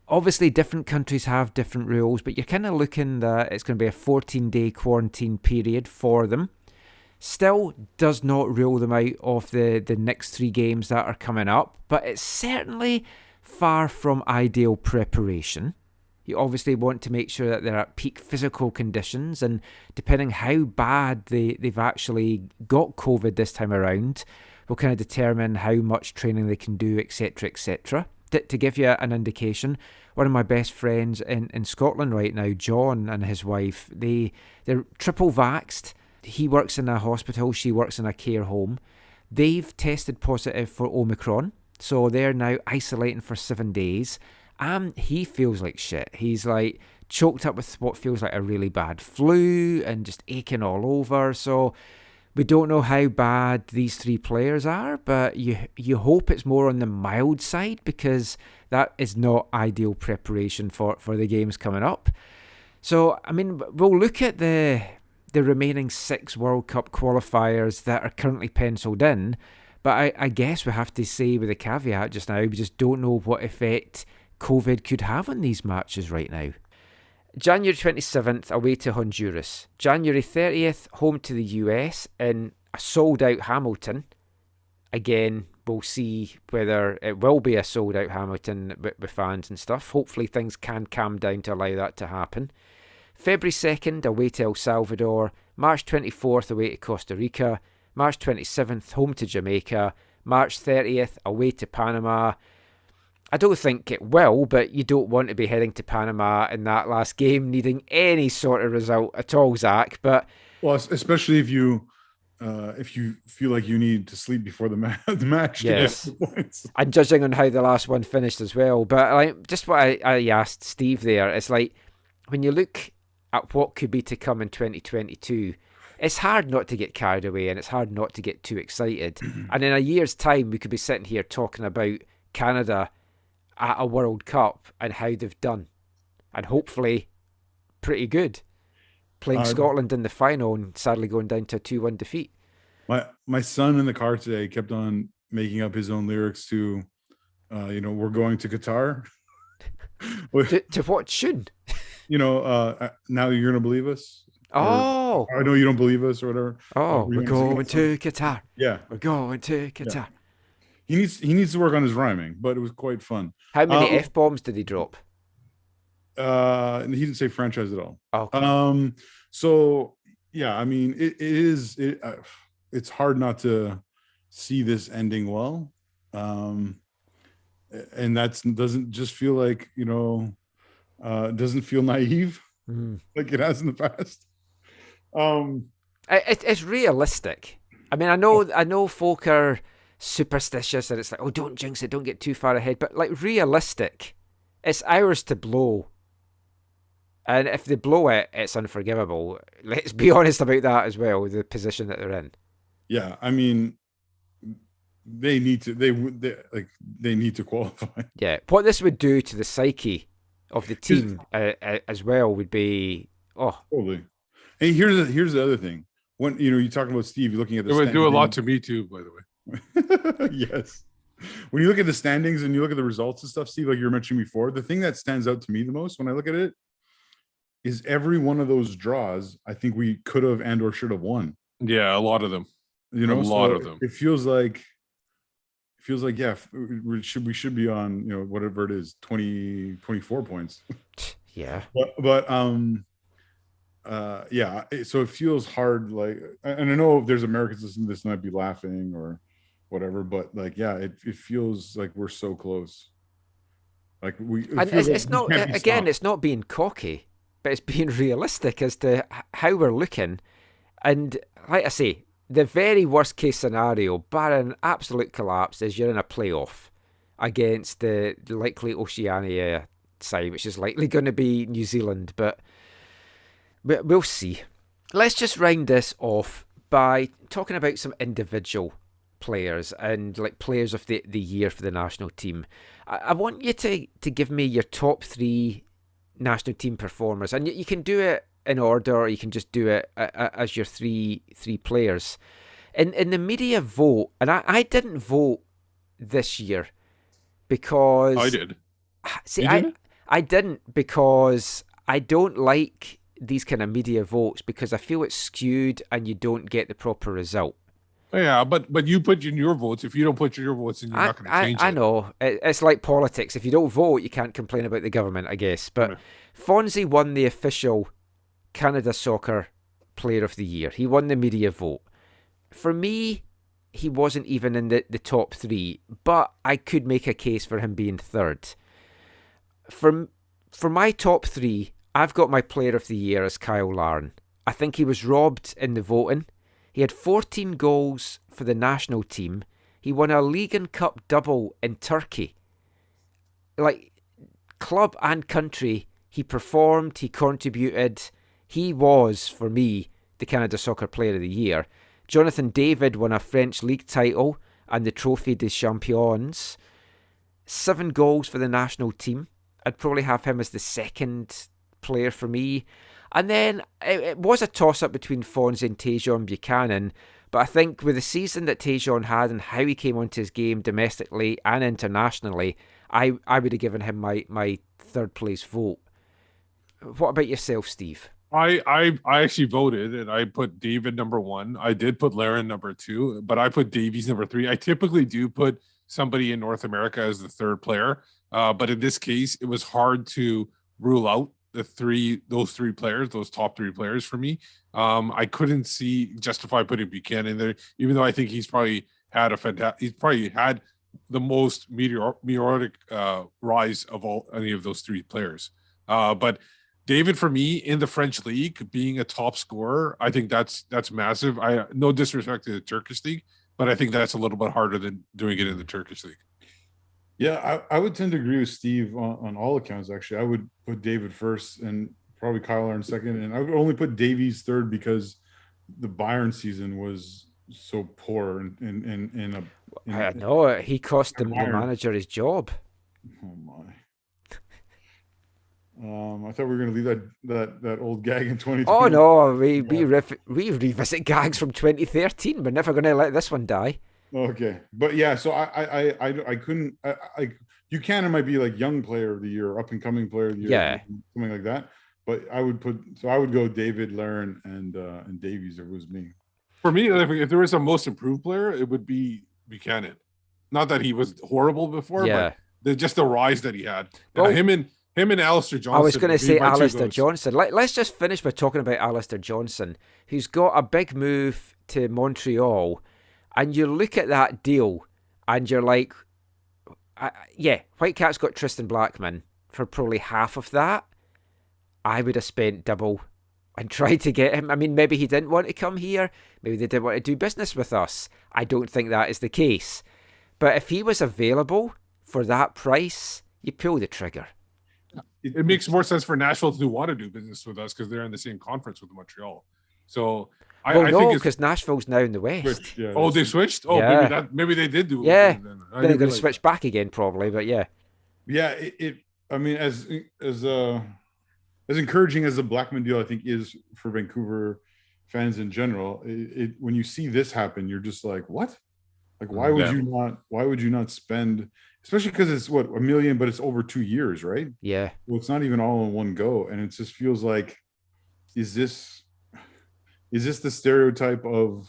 Obviously, different countries have different rules, but you're kind of looking that it's going to be a 14-day quarantine period for them. Still does not rule them out of the next 3 games that are coming up, but it's certainly far from ideal preparation. You obviously want to make sure that they're at peak physical conditions, and depending how bad they've actually got COVID this time around, will kind of determine how much training they can do, etc., etc. To give you an indication, one of my best friends in Scotland right now, John, and his wife, they're triple vaxxed. He works in a hospital, she works in a care home. They've tested positive for Omicron, so they're now isolating for 7 days. And he feels like shit. He's like choked up with what feels like a really bad flu and just aching all over. So we don't know how bad these 3 players are, but you hope it's more on the mild side, because that is not ideal preparation for the games coming up. So, I mean, we'll look at the remaining 6 World Cup qualifiers that are currently penciled in, but I guess we have to say with a caveat just now, we just don't know what effect COVID could have on these matches right now. January 27th, away to Honduras. January 30th, home to the US in a sold-out Hamilton. Again, we'll see whether it will be a sold-out Hamilton with fans and stuff. Hopefully things can calm down to allow that to happen. February 2nd, away to El Salvador. March 24th, away to Costa Rica. March 27th, home to Jamaica. March 30th, away to Panama. I don't think it will, but you don't want to be heading to Panama in that last game, needing any sort of result at all, Zach. But Well, especially if you feel like you need to sleep before the match. Yes. To get the points. And judging on how the last one finished as well. But like, just what I asked Steve there, it's like, when you look at what could be to come in 2022, it's hard not to get carried away, and it's hard not to get too excited. And in a year's time, we could be sitting here talking about Canada at a World Cup and how they've done, and hopefully pretty good, playing Scotland in the final and sadly going down to a 2-1 defeat. My son in the car today kept on making up his own lyrics to we're going to Qatar. to what tune? Now you're gonna believe us. Oh, I know you don't believe us or whatever. We're going to Qatar. Yeah, we're going to Qatar. Yeah. He needs to work on his rhyming, but it was quite fun. How many F-bombs did he drop? He didn't say franchise at all. Okay. So yeah, I mean, it's hard not to see this ending well. And that doesn't just feel like, doesn't feel naive like it has in the past. It's realistic. I mean, I know folk are superstitious and it's like, oh, don't jinx it, don't get too far ahead, but like, realistic, it's ours to blow, and if they blow it, it's unforgivable. Let's be honest about that as well, with the position that they're in. Yeah, I mean, they need to qualify. Yeah, what this would do to the psyche of the team as well would be totally. Hey, here's the other thing. When you're talking about Steve, you're looking at it would do a lot to me too, by the way. Yes. When you look at the standings and you look at the results and stuff, Steve, like you were mentioning before, the thing that stands out to me the most when I look at it is every one of those draws, I think we could have and or should have won. Yeah, a lot of them. A lot of them. It feels like yeah, we should be on, whatever it is, 24 points. Yeah. But yeah, so it feels hard, like, and I know if there's Americans listening to this might be laughing or whatever, but like, yeah, it feels like we're so close. Like it's not, again, it's not being cocky, but it's being realistic as to how we're looking. And like I say, the very worst case scenario, barring absolute collapse, is you're in a playoff. against the likely Oceania side, which is likely going to be New Zealand, but we'll see. Let's just round this off by talking about some individual players and like players of the year for the national team. I want you to give me your top 3 national team performers, and you can do it in order, or you can just do it as your three players. In the media vote, and I didn't vote this year because I did. See, I didn't, because I don't like these kind of media votes because I feel it's skewed and you don't get the proper result. Yeah, but you put in your votes. If you don't put your votes in, you're not going to change it. I know. It's like politics. If you don't vote, you can't complain about the government, I guess. But Fonzie won the official Canada Soccer Player of the Year. He won the media vote. For me, he wasn't even in the top 3, but I could make a case for him being third. For my top 3, I've got my Player of the Year as Kyle Larin. I think he was robbed in the voting. He had 14 goals for the national team. He won a League and Cup double in Turkey. Like, club and country, he performed, he contributed. He was, for me, the Canada Soccer Player of the Year. Jonathan David won a French league title and the Trophée des Champions. 7 goals for the national team. I'd probably have him as the second player for me. And then it was a toss-up between Fonzie and Tajon Buchanan, but I think with the season that Tajon had and how he came onto his game domestically and internationally, I would have given him my third place vote. What about yourself, Steve? I actually voted and I put David number 1. I did put Larin number 2, but I put Davies number 3. I typically do put somebody in North America as the third player, but in this case, it was hard to rule out those 3 players, those top 3 players for me. I couldn't justify putting Buchanan there, even though I think he's probably had the most meteoric rise of any of those 3 players. But David, for me, in the French league, being a top scorer, I think that's massive. No disrespect to the Turkish league, but I think that's a little bit harder than doing it in the Turkish league. Yeah, I would tend to agree with Steve on all accounts, actually. I would put David first and probably Kyle Larin second. And I would only put Davies third because the Bayern season was so poor. I know, he cost the manager his job. Oh, my. I thought we were going to leave that old gag in 2020. Oh, no, we revisit gags from 2013. We're never going to let this one die. Okay, but yeah, so I couldn't. Buchanan might be like young player of the year, up and coming player of the year, yeah, something like that. But I would go David, Larin, and Davies if it was me. For me, if there was a most improved player, it would be Buchanan. Not that he was horrible before, but just the rise that he had. Well, him and Alistair Johnson. I was going to say Alistair Johnson. Let's just finish by talking about Alistair Johnson, who's got a big move to Montreal. And you look at that deal and you're like, Whitecaps got Tristan Blackman for probably half of that. I would have spent double and tried to get him. I mean, maybe he didn't want to come here. Maybe they didn't want to do business with us. I don't think that is the case. But if he was available for that price, you pull the trigger. It makes more sense for Nashville to want to do business with us because they're in the same conference with Montreal. So I think because Nashville's now in the West. They switched? Oh, yeah. Maybe they did do it. Yeah, then they're going to switch back again probably, but yeah. Yeah, I mean, as encouraging as the Blackman deal I think is for Vancouver fans in general, when you see this happen, you're just like, what? Like, why would you not spend, especially because it's what, $1 million, but it's over 2 years, right? Yeah. Well, it's not even all in one go, and it just feels like, is this the stereotype of,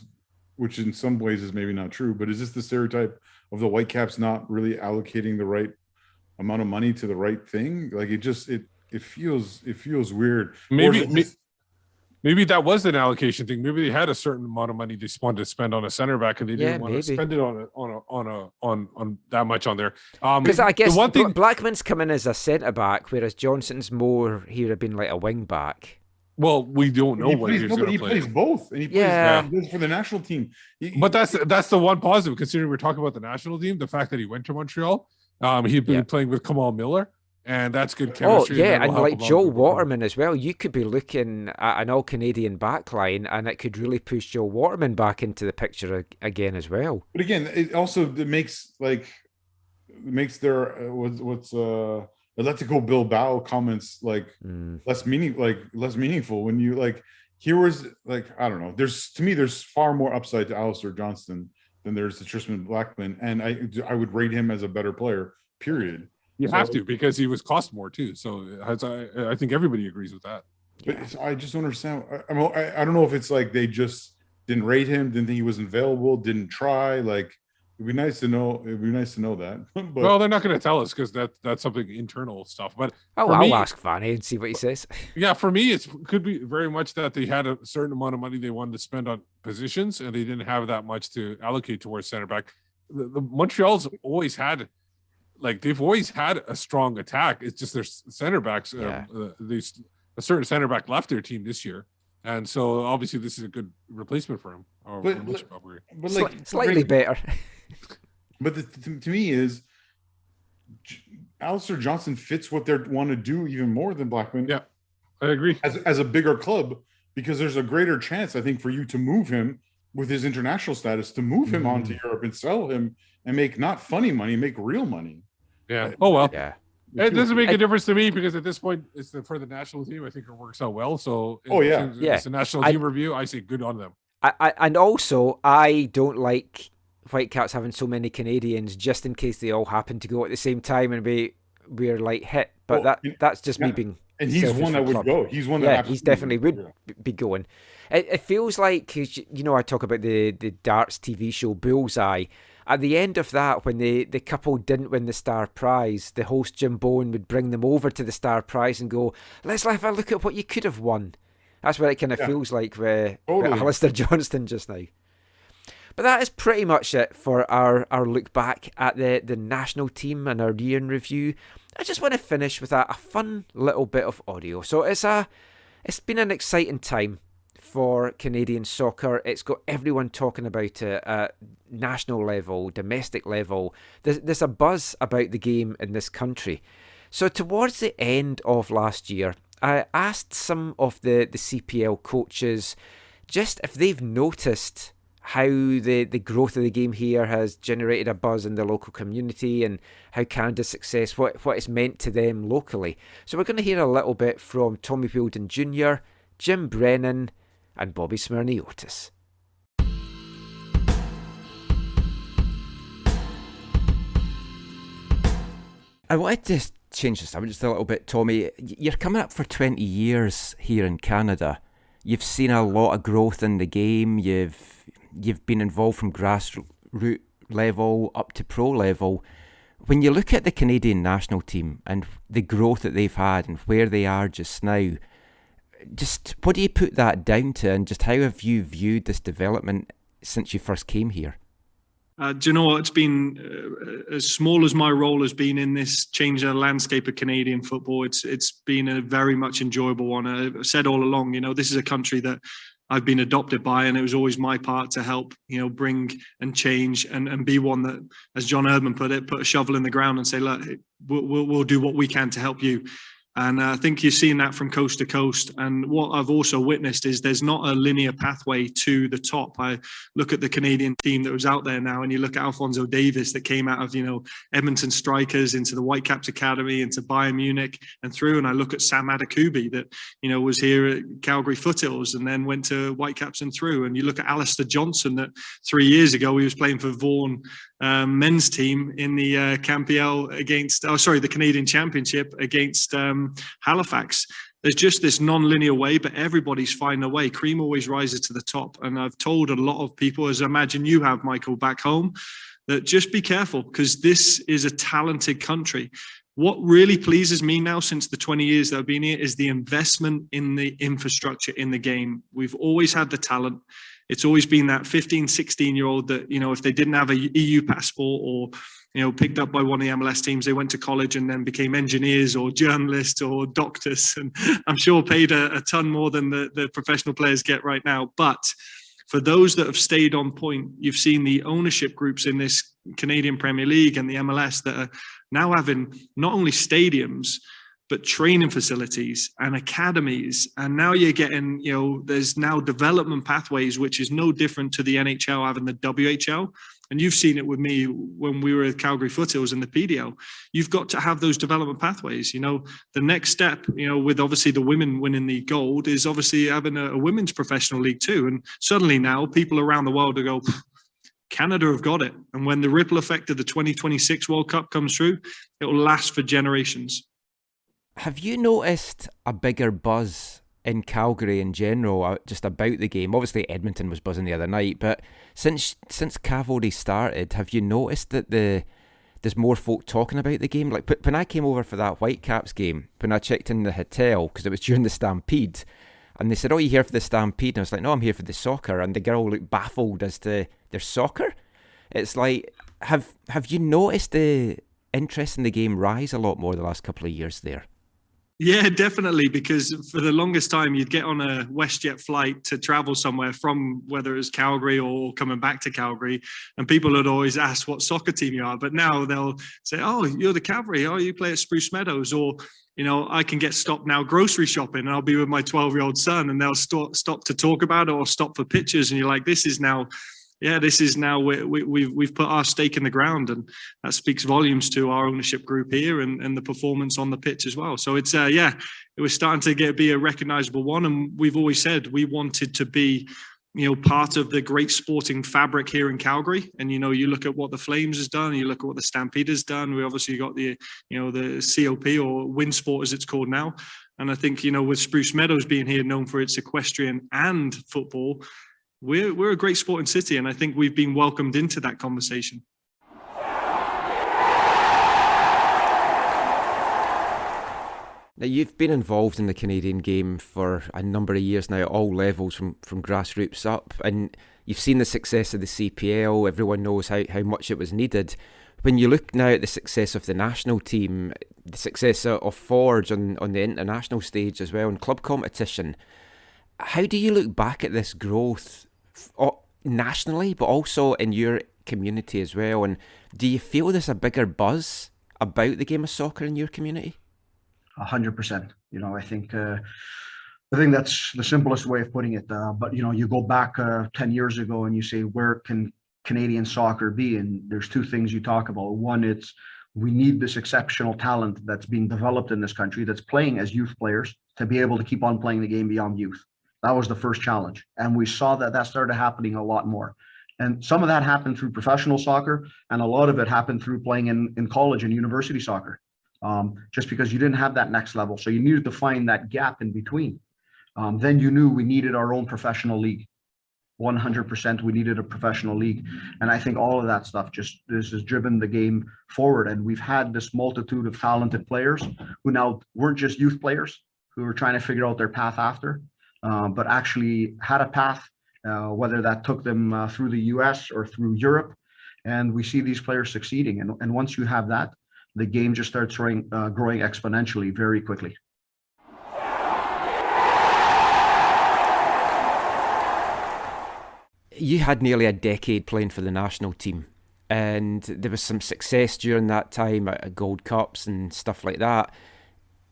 which in some ways is maybe not true, but is this the stereotype of the Whitecaps not really allocating the right amount of money to the right thing? Like it feels weird. Maybe that was an allocation thing. Maybe they had a certain amount of money they wanted to spend on a center back, and they didn't want to spend it on that much on there. Because I guess one thing, Blackman's come in as a centre back, whereas Johnson's more, he would have been like a wing back. Well, we don't know what he's going to play. He plays both, and he plays for the national team. But that's the one positive, considering we're talking about the national team. The fact that he went to Montreal, He'd been Yeah. playing with Kamal Miller, and that's good Oh, chemistry. yeah, that'll and help like him out Joel with the goal. Waterman as well. You could be looking at an all-Canadian backline, and it could really push Joel Waterman back into the picture again as well. But again, it also makes their Atletico Bilbao comments like less meaningful when you like. Here was like, I don't know. There's far more upside to Alistair Johnston than there's to Tristan Blackman, and I would rate him as a better player. Period. You have to, because he was cost more too. So I think everybody agrees with that. But I just don't understand. I don't know if it's like they just didn't rate him, didn't think he was available, didn't try. Like, it'd be nice to know. It'd be nice to know that. But, Well, they're not going to tell us because that's something internal stuff. But I'll ask Vanny and see what he says. yeah, for me, it could be very much that they had a certain amount of money they wanted to spend on positions, and they didn't have that much to allocate towards center back. The Montreal's always had, like, they've always had a strong attack. It's just their center backs. A certain center back left their team this year, and so obviously this is a good replacement for him. But like Slightly better. But to me is Alistair Johnston fits what they want to do even more than Blackman. Yeah, I agree. As a bigger club, because there's a greater chance, I think, for you to move him with his international status, to move him on to Europe and sell him and make not funny money, make real money. Yeah. Oh well. Yeah. It doesn't make a difference to me because at this point, it's for the national team. I think it works out well. So, it's a national team review. I say good on them. And also, I don't like Whitecaps having so many Canadians just in case they all happen to go at the same time and we're like hit. But that's just me being. And he's one that would go. He's one that. Yeah, he's definitely would be going. It feels like, you know, I talk about the darts TV show Bullseye. At the end of that, when the couple didn't win the Star Prize, the host Jim Bowen would bring them over to the Star Prize and go, let's have a look at what you could have won. That's what it kind of feels like with Alistair Johnston just now. But that is pretty much it for our look back at the national team and our year in review. I just want to finish with a fun little bit of audio. So it's been an exciting time for Canadian soccer. It's got everyone talking about it at national level, domestic level. There's a buzz about the game in this country. So towards the end of last year, I asked some of the CPL coaches just if they've noticed how the growth of the game here has generated a buzz in the local community and how Canada's success, what it's meant to them locally. So we're going to hear a little bit from Tommy Wheeldon Jr., Jim Brennan, and Bobby Smyrniotis. I wanted to change the subject just a little bit, Tommy. You're coming up for 20 years here in Canada. You've seen a lot of growth in the game. You've been involved from grassroots level up to pro level. When you look at the Canadian national team and the growth that they've had and where they are just now, just what do you put that down to, and just how have you viewed this development since you first came here? Do you know what? It's been as small as my role has been in this change the landscape of Canadian football. It's been a very much enjoyable one. I've said all along, you know, this is a country that I've been adopted by, and it was always my part to help, you know, bring and change and be one that, as John Erdman put it, put a shovel in the ground and say, look, we'll do what we can to help you. And I think you're seeing that from coast to coast. And what I've also witnessed is there's not a linear pathway to the top. I look at the Canadian team that was out there now, and you look at Alphonso Davies that came out of, you know, Edmonton Strikers into the Whitecaps Academy, into Bayern Munich and through. And I look at Sam Adekubi that, you know, was here at Calgary Foothills and then went to Whitecaps and through. And you look at Alistair Johnson that 3 years ago, he was playing for Vaughan men's team in the the Canadian Championship against Halifax. There's just this non-linear way, but everybody's finding a way. Cream always rises to the top. And I've told a lot of people, as I imagine you have, Michael, back home, that just be careful because this is a talented country. What really pleases me now since the 20 years that I've been here is the investment in the infrastructure in the game. We've always had the talent. It's always been that 15, 16-year-old that, you know, if they didn't have a EU passport or, you know, picked up by one of the MLS teams, they went to college and then became engineers or journalists or doctors. And I'm sure paid a ton more than the professional players get right now. But for those that have stayed on point, you've seen the ownership groups in this Canadian Premier League and the MLS that now having not only stadiums, but training facilities and academies. And now you're getting, there's now development pathways, which is no different to the NHL having the WHL. And you've seen it with me when we were at Calgary Foothills in the PDL. You've got to have those development pathways. The next step, with obviously the women winning the gold, is obviously having a women's professional league too. And suddenly now people around the world will go, Canada have got it. And when the ripple effect of the 2026 World Cup comes through, it will last for generations. Have you noticed a bigger buzz in Calgary in general, just about the game? Obviously Edmonton was buzzing the other night, but since Cavalry started, have you noticed that there's more folk talking about the game? Like when I came over for that Whitecaps game, when I checked in the hotel, because it was during the Stampede, and they said, "Oh, you here for the Stampede?" And I was like, "No, I'm here for the soccer." And the girl looked baffled as to their soccer. It's like, have you noticed the interest in the game rise a lot more the last couple of years there? Yeah, definitely, because for the longest time you'd get on a WestJet flight to travel somewhere from whether it was Calgary or coming back to Calgary, and people would always ask what soccer team you are. But now they'll say, "Oh, you're the Cavalry. Oh, you play at Spruce Meadows." Or, I can get stopped now grocery shopping and I'll be with my 12-year-old son and they'll stop to talk about it or stop for pictures. And you're like, this is now we've put our stake in the ground, and that speaks volumes to our ownership group here and the performance on the pitch as well. So it's it was starting to be a recognizable one, and we've always said we wanted to be part of the great sporting fabric here in Calgary. And you look at what the Flames has done, you look at what the Stampede has done. We obviously got the the COP or Winsport as it's called now, and I think with Spruce Meadows being here known for its equestrian and football, we're a great sporting city, and I think we've been welcomed into that conversation. Now, you've been involved in the Canadian game for a number of years now at all levels, from grassroots up, and you've seen the success of the CPL. Everyone knows how much it was needed. When you look now at the success of the national team, the success of Forge on the international stage as well, and club competition, how do you look back at this growth nationally, but also in your community as well? And do you feel there's a bigger buzz about the game of soccer in your community? 100%. I think that's the simplest way of putting it. But you go back 10 years ago and you say, where can Canadian soccer be? And there's two things you talk about. One, it's we need this exceptional talent that's being developed in this country that's playing as youth players to be able to keep on playing the game beyond youth. That was the first challenge. And we saw that started happening a lot more. And some of that happened through professional soccer, and a lot of it happened through playing in college and university soccer, just because you didn't have that next level. So you needed to find that gap in between. Then you knew we needed our own professional league. 100% we needed a professional league. And I think all of that stuff this has driven the game forward. And we've had this multitude of talented players who now weren't just youth players who were trying to figure out their path after, but actually had a path, whether that took them through the US or through Europe. And we see these players succeeding. And once you have that, the game just starts growing exponentially very quickly. You had nearly a decade playing for the national team, and there was some success during that time at Gold Cups and stuff like that.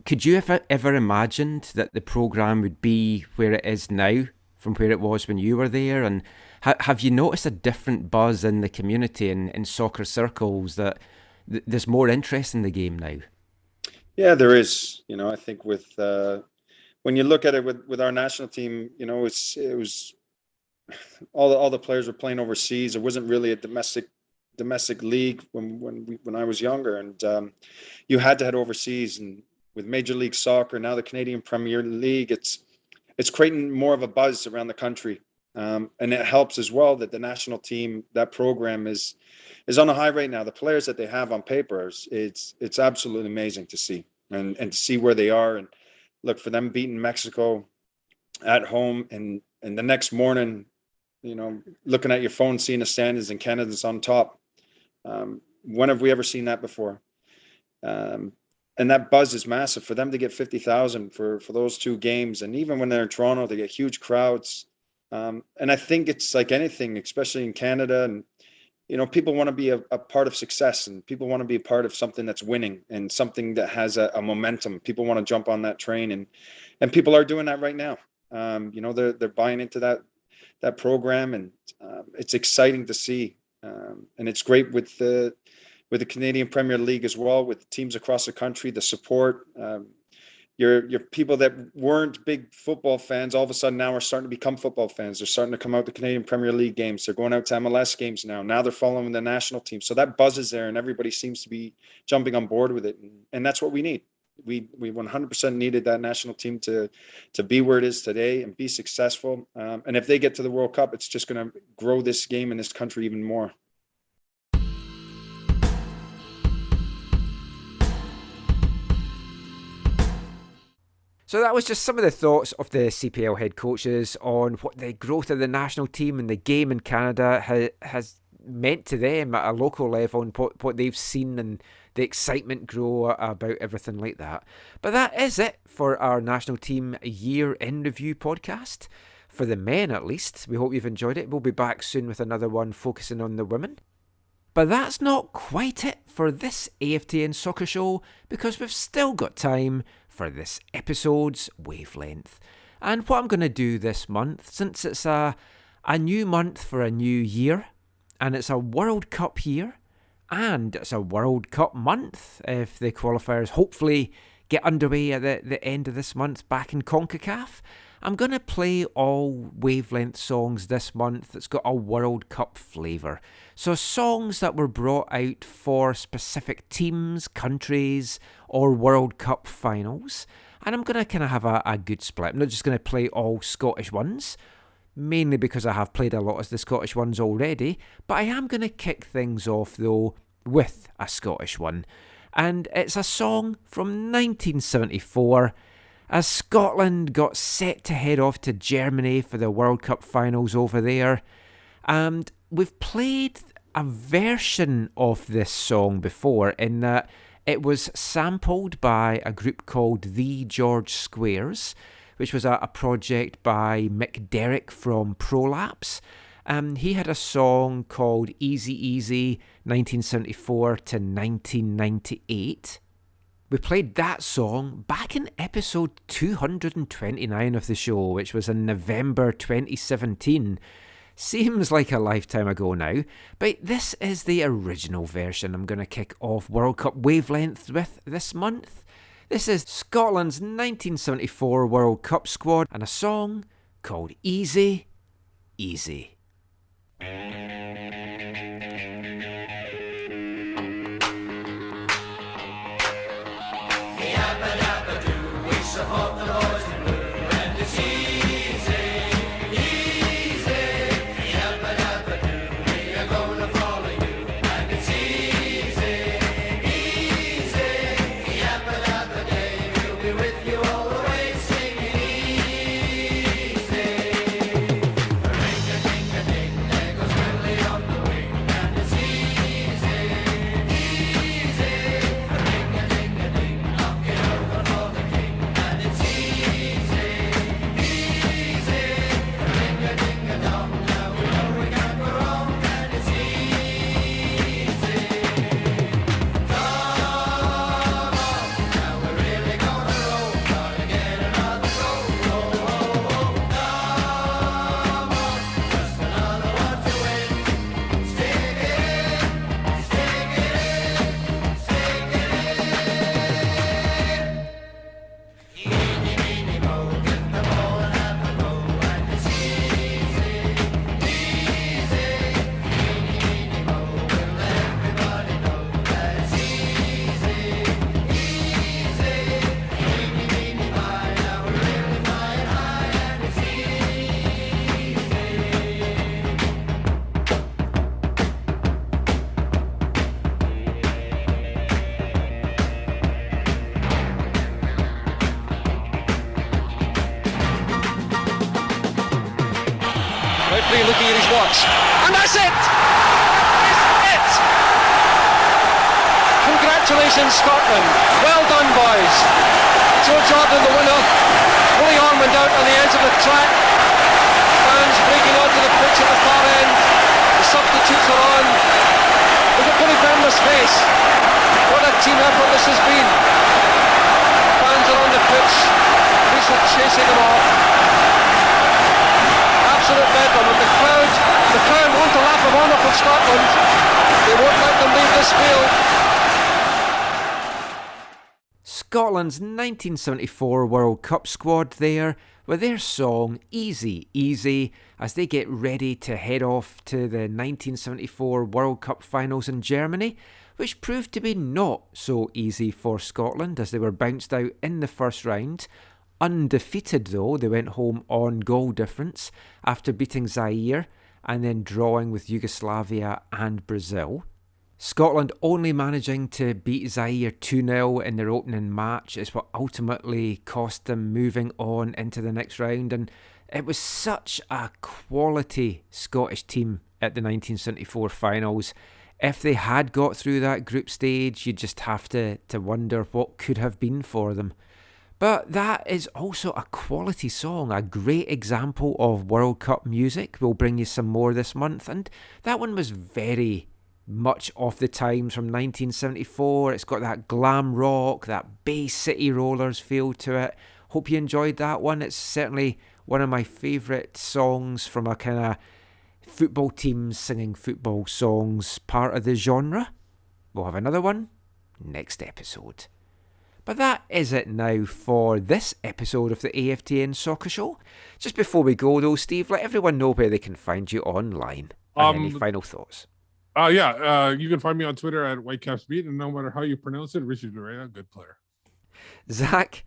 Could you have ever imagined that the programme would be where it is now from where it was when you were there? And have you noticed a different buzz in the community and in soccer circles that there's more interest in the game now? Yeah, there is. I think with when you look at it with our national team, it was all the players were playing overseas. It wasn't really a domestic league when I was younger, and you had to head overseas. And with Major League Soccer, now the Canadian Premier League, it's creating more of a buzz around the country, and it helps as well that the national team, that program is on a high rate now. The players that they have on paper, it's absolutely amazing to see, and to see where they are. And look, for them beating Mexico at home, and the next morning, looking at your phone, seeing the standings and Canada's on top. When have we ever seen that before? And that buzz is massive for them to get 50,000 for those two games. And even when they're in Toronto, they get huge crowds. And I think it's like anything, especially in Canada, and people want to be a part of success, and people want to be a part of something that's winning and something that has a momentum. People want to jump on that train, and people are doing that right now. They're buying into that program, and it's exciting to see. And it's great with the Canadian Premier League as well, with teams across the country, the support. Your people that weren't big football fans all of a sudden now are starting to become football fans. They're starting to come out to Canadian Premier League games. They're going out to MLS games now. Now they're following the national team. So that buzz is there, and everybody seems to be jumping on board with it. And that's what we need. We 100% needed that national team to be where it is today and be successful. And if they get to the World Cup, it's just going to grow this game in this country even more. So that was just some of the thoughts of the CPL head coaches on what the growth of the national team and the game in Canada has meant to them at a local level, and what they've seen and the excitement grow about everything like that. But that is it for our national team year in review podcast. For the men at least. We hope you've enjoyed it. We'll be back soon with another one focusing on the women. But that's not quite it for this AFTN Soccer Show, because we've still got time for this episode's wavelength. And what I'm going to do this month, since it's a new month for a new year, and it's a World Cup year, and it's a World Cup month, if the qualifiers hopefully get underway at the end of this month back in CONCACAF, I'm going to play all wavelength songs this month that's got a World Cup flavour. So songs that were brought out for specific teams, countries, or World Cup finals. And I'm going to kind of have a good split. I'm not just going to play all Scottish ones, mainly because I have played a lot of the Scottish ones already. But I am going to kick things off, though, with a Scottish one. And it's a song from 1974, as Scotland got set to head off to Germany for the World Cup finals over there. And we've played a version of this song before, in that it was sampled by a group called The George Squares, which was a project by Mick Derrick from Prolapse. He had a song called Easy Easy 1974 to 1998. We played that song back in episode 229 of the show, which was in November 2017. Seems like a lifetime ago now, but this is the original version I'm going to kick off World Cup Wavelength with this month. This is Scotland's 1974 World Cup squad and a song called Easy Easy. Looking at his watch, and that's it! That is it! Congratulations, Scotland. Well done, boys. Joe Jordan, the winner. Willie Ormond went out on the edge of the track. Fans breaking onto the pitch at the far end. The substitutes are on. Look at Billy Bramley's face. What a team effort this has been. Fans are on the pitch. Police are chasing them off. Absolute bedlam. And the crowd want a lap of honour from Scotland. They won't let them leave this field. Scotland's 1974 World Cup squad there with their song Easy Easy as they get ready to head off to the 1974 World Cup finals in Germany, which proved to be not so easy for Scotland as they were bounced out in the first round. Undefeated though, they went home on goal difference after beating Zaire and then drawing with Yugoslavia and Brazil. Scotland only managing to beat Zaire 2-0 in their opening match is what ultimately cost them moving on into the next round, and it was such a quality Scottish team at the 1974 finals. If they had got through that group stage, you just have to wonder what could have been for them. But that is also a quality song, a great example of World Cup music. We'll bring you some more this month, and that one was very much of the times from 1974. It's got that glam rock, that Bay City Rollers feel to it. Hope you enjoyed that one. It's certainly one of my favourite songs from a kind of football teams singing football songs part of the genre. We'll have another one next episode. But that is it now for this episode of the AFTN Soccer Show. Just before we go though, Steve, let everyone know where they can find you online. And any final thoughts? You can find me on Twitter at WhitecapsBeat, and no matter how you pronounce it, Richard Durena, good player. Zach?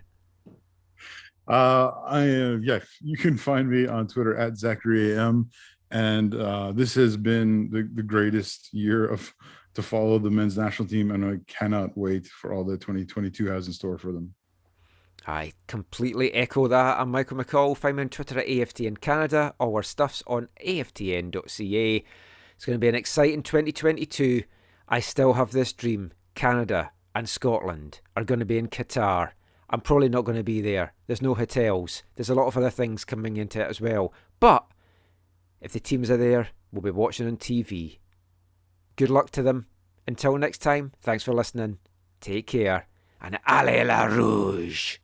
Yes, you can find me on Twitter at ZacharyAM, and this has been the greatest year to follow the men's national team, and I cannot wait for all that 2022 has in store for them. I completely echo that. I'm Michael McCall. Find me on Twitter at AFTN Canada. All our stuff's on aftn.ca. It's going to be an exciting 2022. I still have this dream. Canada and Scotland are going to be in Qatar. I'm probably not going to be there. There's no hotels. There's a lot of other things coming into it as well. But if the teams are there, we'll be watching on TV. Good luck to them. Until next time, thanks for listening. Take care. And allez la rouge!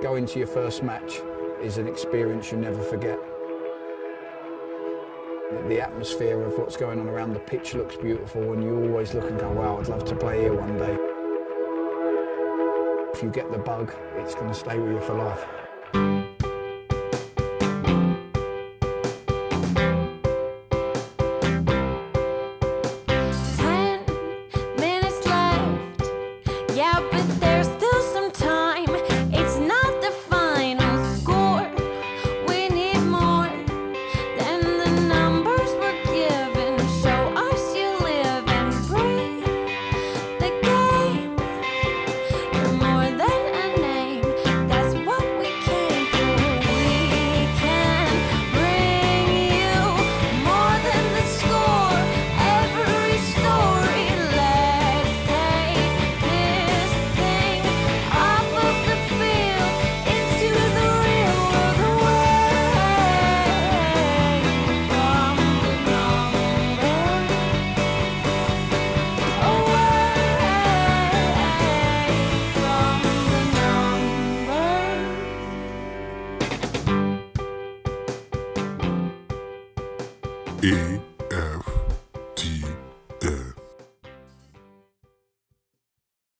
Going to your first match is an experience you never forget. The atmosphere of what's going on around the pitch looks beautiful, and you always look and go, wow, I'd love to play here one day. If you get the bug, it's going to stay with you for life. AFTN